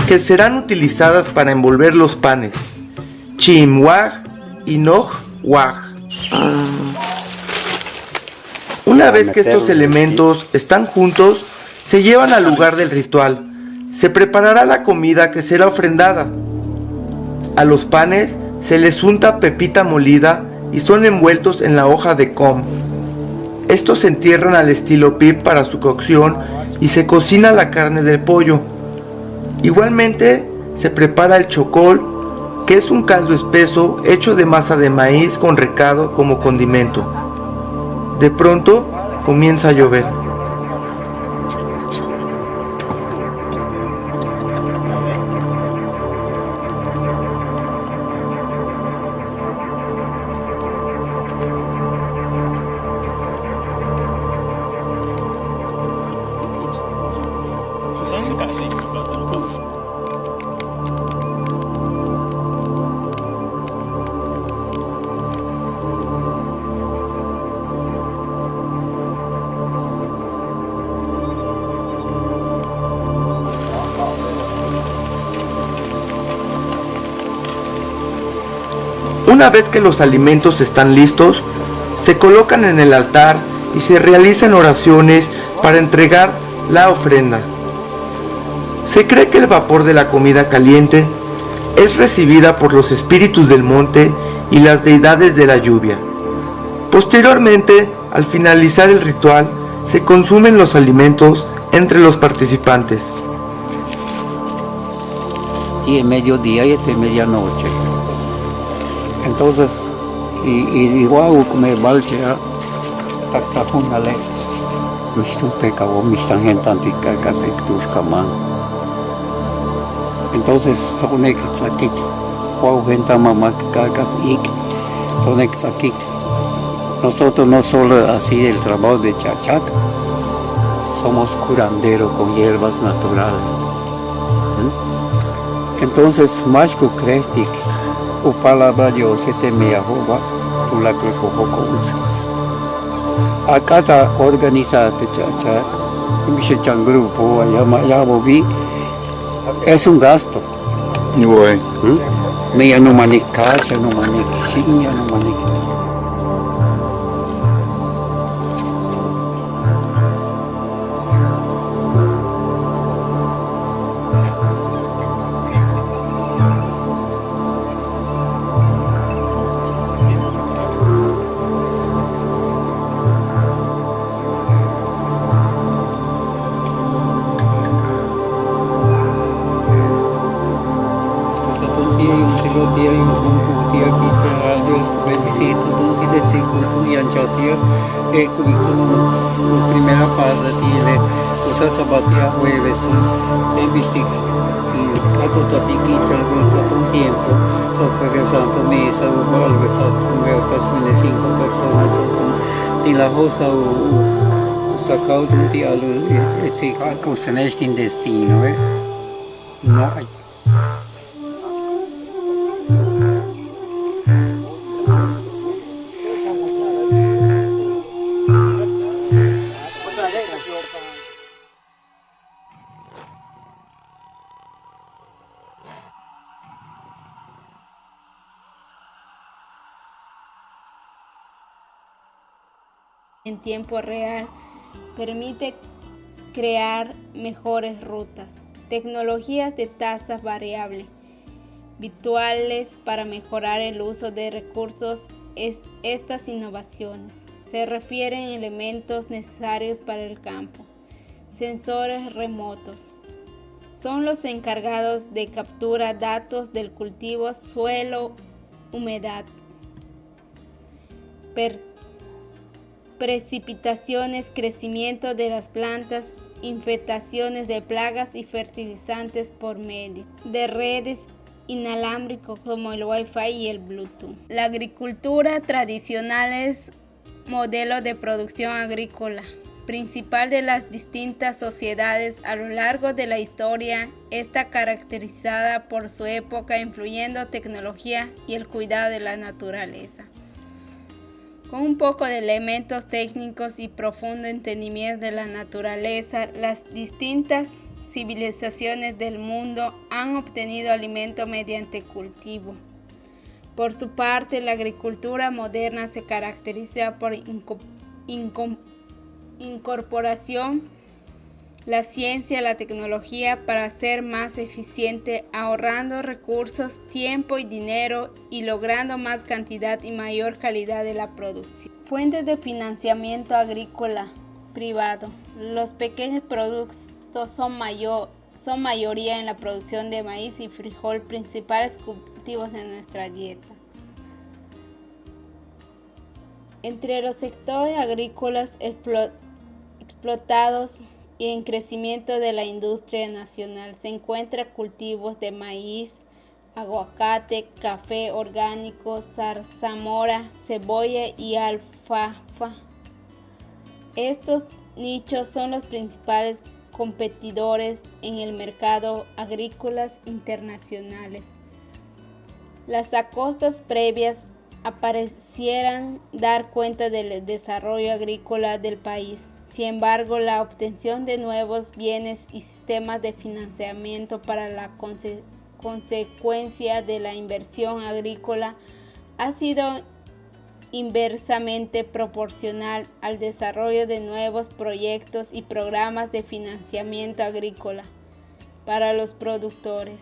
que serán utilizadas para envolver los panes, chimwaj y nojwaj. Una vez que estos elementos están juntos, se llevan al lugar del ritual. Se preparará la comida que será ofrendada. A los panes se les unta pepita molida y son envueltos en la hoja de com. Estos se entierran al estilo pip para su cocción y se cocina la carne del pollo. Igualmente se prepara el chocol, que es un caldo espeso hecho de masa de maíz con recado como condimento. De pronto comienza a llover. Una vez que los alimentos están listos, se colocan en el altar y se realizan oraciones para entregar la ofrenda. Se cree que el vapor de la comida caliente es recibida por los espíritus del monte y las deidades de la lluvia. Posteriormente, al finalizar el ritual, se consumen los alimentos entre los participantes. Y en mediodía y de medianoche. Entonces, igual me valcha, taktapunale, mistung pecado, mistang gentantica, casi cruz camán. Entonces, tonek sakik, cuau venta mamá cacas y tonek sakik. Nosotros no solo así el trabajo de chachac, somos curandero con hierbas naturales. Entonces, más que cretik. O palabra yo se temía Jehová, tú la que poco usa. Acá está organizada chacha, un grupo, ya vi, es un gasto. Me ya no maneja casa, no maneja ciña, no maneja. Primera parte tiene cosas abatia jueves, he visto y trato de piquita todo tiempo, so regresando mesa, regresando me 5 personas, y la cosa sacado de un diálogo, cosa en este destino, no hay. En tiempo real permite crear mejores rutas, tecnologías de tasa variable, virtuales para mejorar el uso de recursos. Estas innovaciones se refieren a elementos necesarios para el campo. Sensores remotos son los encargados de capturar datos del cultivo, suelo, humedad, precipitaciones, crecimiento de las plantas, infestaciones de plagas y fertilizantes por medio de redes inalámbricas como el Wi-Fi y el Bluetooth. La agricultura tradicional es modelo de producción agrícola principal de las distintas sociedades a lo largo de la historia. Está caracterizada por su época, influyendo tecnología y el cuidado de la naturaleza. Con un poco de elementos técnicos y profundo entendimiento de la naturaleza, las distintas civilizaciones del mundo han obtenido alimento mediante cultivo. Por su parte, la agricultura moderna se caracteriza por incorporación la ciencia, la tecnología para ser más eficiente, ahorrando recursos, tiempo y dinero y logrando más cantidad y mayor calidad de la producción. Fuentes de financiamiento agrícola privado. Los pequeños productos son mayoría en la producción de maíz y frijol, principales cultivos en nuestra dieta. Entre los sectores agrícolas explotados y en crecimiento de la industria nacional se encuentran cultivos de maíz, aguacate, café orgánico, zarzamora, cebolla y alfalfa. Estos nichos son los principales competidores en el mercado agrícolas internacionales. Las costas previas parecieran dar cuenta del desarrollo agrícola del país. Sin embargo, la obtención de nuevos bienes y sistemas de financiamiento para la consecuencia de la inversión agrícola ha sido inversamente proporcional al desarrollo de nuevos proyectos y programas de financiamiento agrícola para los productores.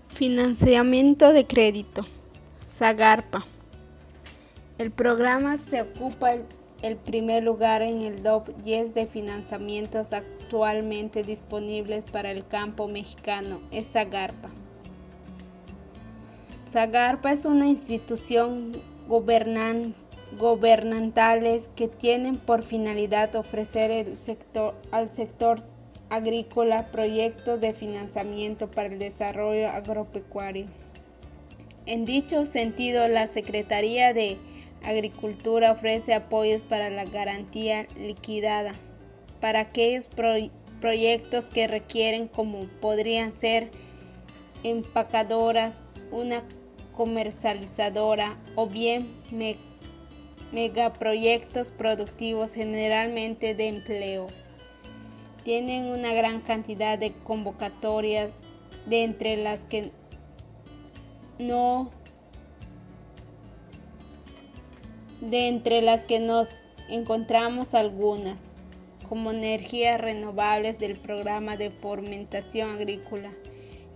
Financiamiento de crédito. Sagarpa. El programa se ocupa el primer lugar en el top 10 de financiamientos actualmente disponibles para el campo mexicano. Es Sagarpa. Sagarpa es una institución gubernamental que tienen por finalidad ofrecer al sector agrícola proyectos de financiamiento para el desarrollo agropecuario. En dicho sentido, la Secretaría de Agricultura ofrece apoyos para la garantía liquidada para aquellos proyectos que requieren, como podrían ser empacadoras, una comercializadora o bien megaproyectos productivos, generalmente de empleo. Tienen una gran cantidad de convocatorias, de entre las que nos encontramos algunas, como energías renovables del programa de fomentación agrícola.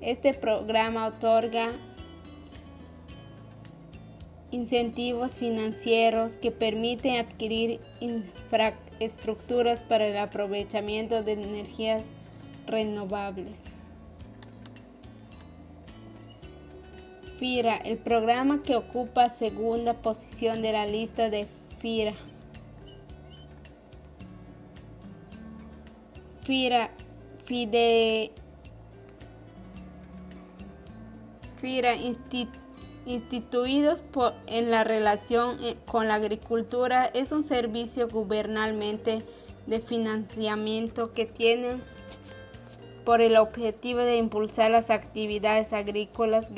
Este programa otorga incentivos financieros que permiten adquirir infraestructuras para el aprovechamiento de energías renovables. FIRA, el programa que ocupa segunda posición de la lista de FIRA. FIRA, instituidos en la relación con la agricultura, es un servicio gubernamental de financiamiento que tiene por el objetivo de impulsar las actividades agrícolas,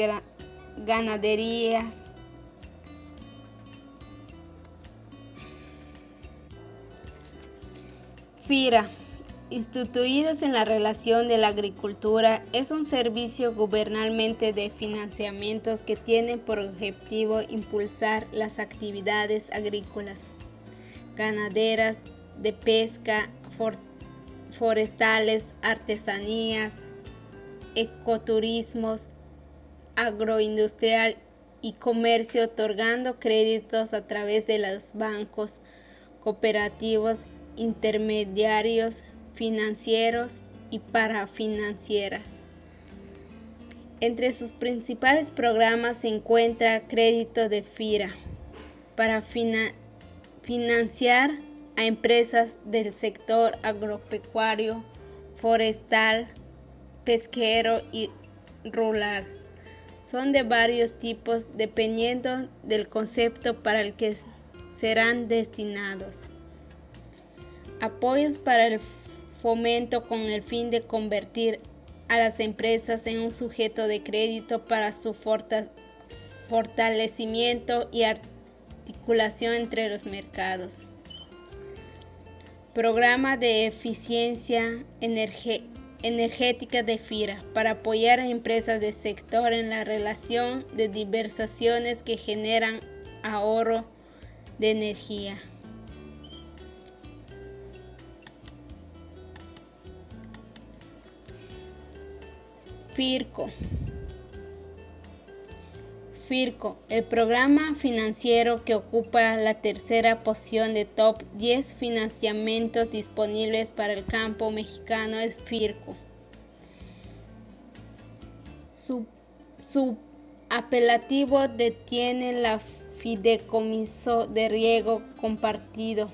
ganaderías, FIRA, instituidos en la relación de la agricultura, es un servicio gubernamental de financiamientos que tiene por objetivo impulsar las actividades agrícolas, ganaderas, de pesca, forestales, artesanías, ecoturismos, agroindustrial y comercio, otorgando créditos a través de los bancos, cooperativos, intermediarios financieros y parafinancieras. Entre sus principales programas se encuentra crédito de FIRA para financiar a empresas del sector agropecuario, forestal, pesquero y rural. Son de varios tipos dependiendo del concepto para el que serán destinados. Apoyos para el fomento con el fin de convertir a las empresas en un sujeto de crédito para su fortalecimiento y articulación entre los mercados. Programa de eficiencia energética de FIRA para apoyar a empresas del sector en la realización de diversas acciones que generan ahorro de energía. FIRCO, el programa financiero que ocupa la tercera posición de top 10 financiamientos disponibles para el campo mexicano es FIRCO. Su apelativo detiene la fideicomiso de riego compartido.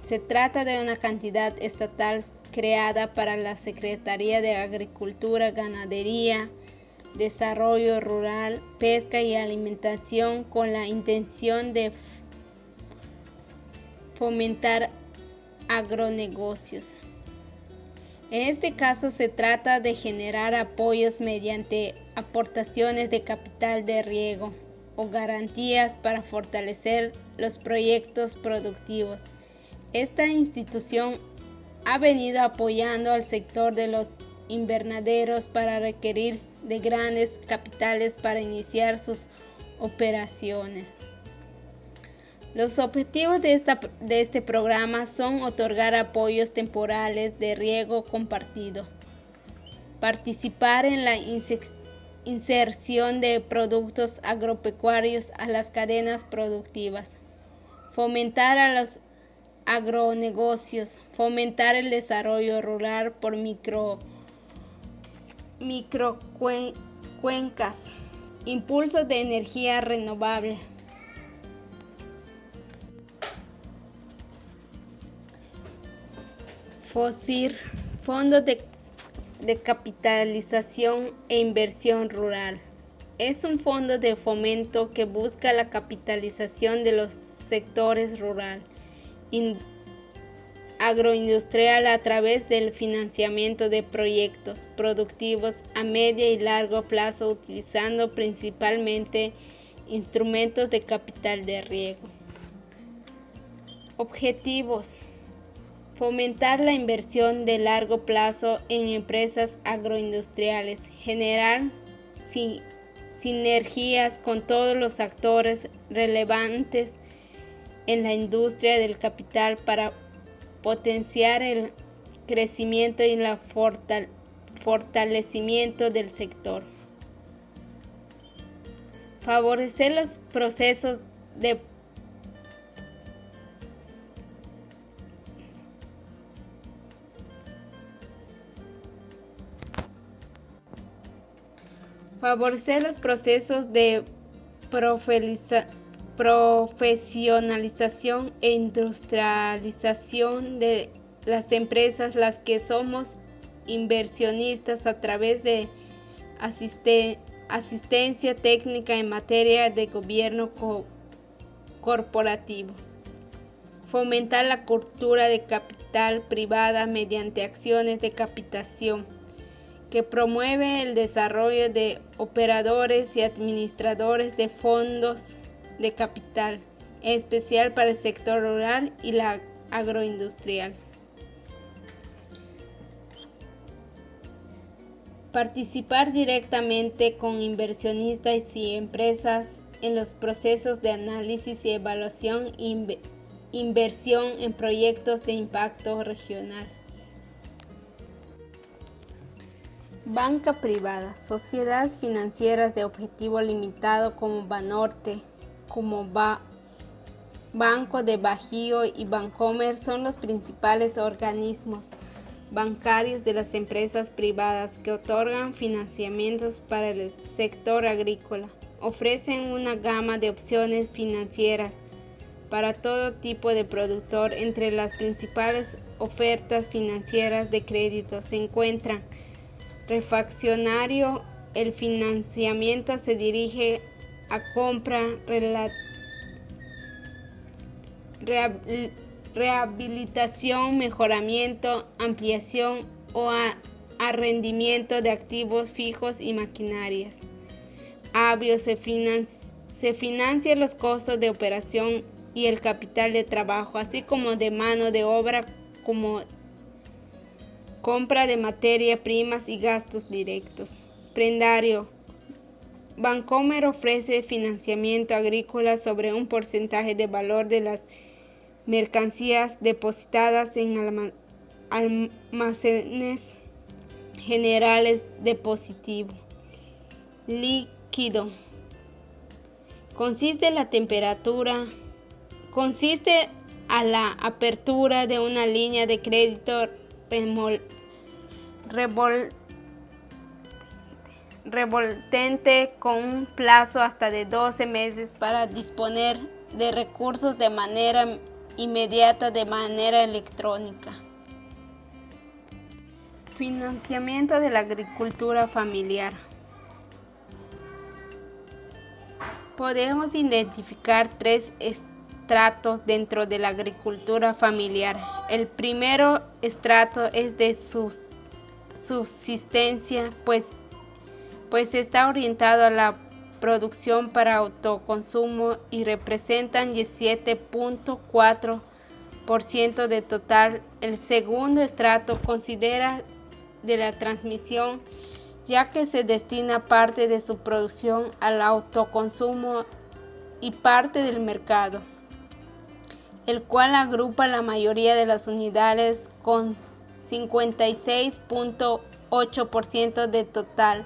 Se trata de una cantidad estatal creada para la Secretaría de Agricultura, Ganadería, Desarrollo Rural, Pesca y Alimentación con la intención de fomentar agronegocios. En este caso se trata de generar apoyos mediante aportaciones de capital de riego o garantías para fortalecer los proyectos productivos. Esta institución ha venido apoyando al sector de los invernaderos para requerir de grandes capitales para iniciar sus operaciones. Los objetivos de este programa son otorgar apoyos temporales de riego compartido, participar en la inserción de productos agropecuarios a las cadenas productivas, fomentar a los agronegocios, fomentar el desarrollo rural por microcuencas, impulso de energía renovable. FOSIR, Fondo de Capitalización e Inversión Rural. Es un fondo de fomento que busca la capitalización de los sectores rural, agroindustrial a través del financiamiento de proyectos productivos a medio y largo plazo utilizando principalmente instrumentos de capital de riego. Objetivos: fomentar la inversión de largo plazo en empresas agroindustriales, generar sinergias con todos los actores relevantes en la industria del capital para potenciar el crecimiento y el fortalecimiento del sector. Favorecer los procesos de profesionalización e industrialización de las empresas, las que somos inversionistas a través de asistencia técnica en materia de gobierno corporativo. Fomentar la cultura de capital privada mediante acciones de captación que promueve el desarrollo de operadores y administradores de fondos de capital, en especial para el sector rural y la agroindustrial. Participar directamente con inversionistas y empresas en los procesos de análisis y evaluación e inversión en proyectos de impacto regional. Banca privada. Sociedades financieras de objetivo limitado como Banorte, como Banco de Bajío y Bancomer son los principales organismos bancarios de las empresas privadas que otorgan financiamientos para el sector agrícola. Ofrecen una gama de opciones financieras para todo tipo de productor. Entre las principales ofertas financieras de crédito se encuentran refaccionario. El financiamiento se dirige a compra, rehabilitación, mejoramiento, ampliación o arrendamiento de activos fijos y maquinarias. Avio se financia los costos de operación y el capital de trabajo, así como de mano de obra, como compra de materia primas y gastos directos. Prendario. Bancomer ofrece financiamiento agrícola sobre un porcentaje de valor de las mercancías depositadas en almacenes generales depositivo. Líquido. Consiste a la apertura de una línea de crédito revolvente con un plazo hasta de 12 meses para disponer de recursos de manera inmediata de manera electrónica. Financiamiento de la agricultura familiar. Podemos identificar 3 estratos dentro de la agricultura familiar. El primero estrato es de subsistencia, pues está orientado a la producción para autoconsumo y representan 17.4% de total. El segundo estrato considera de la transmisión, ya que se destina parte de su producción al autoconsumo y parte del mercado, el cual agrupa la mayoría de las unidades con 56.8% de total.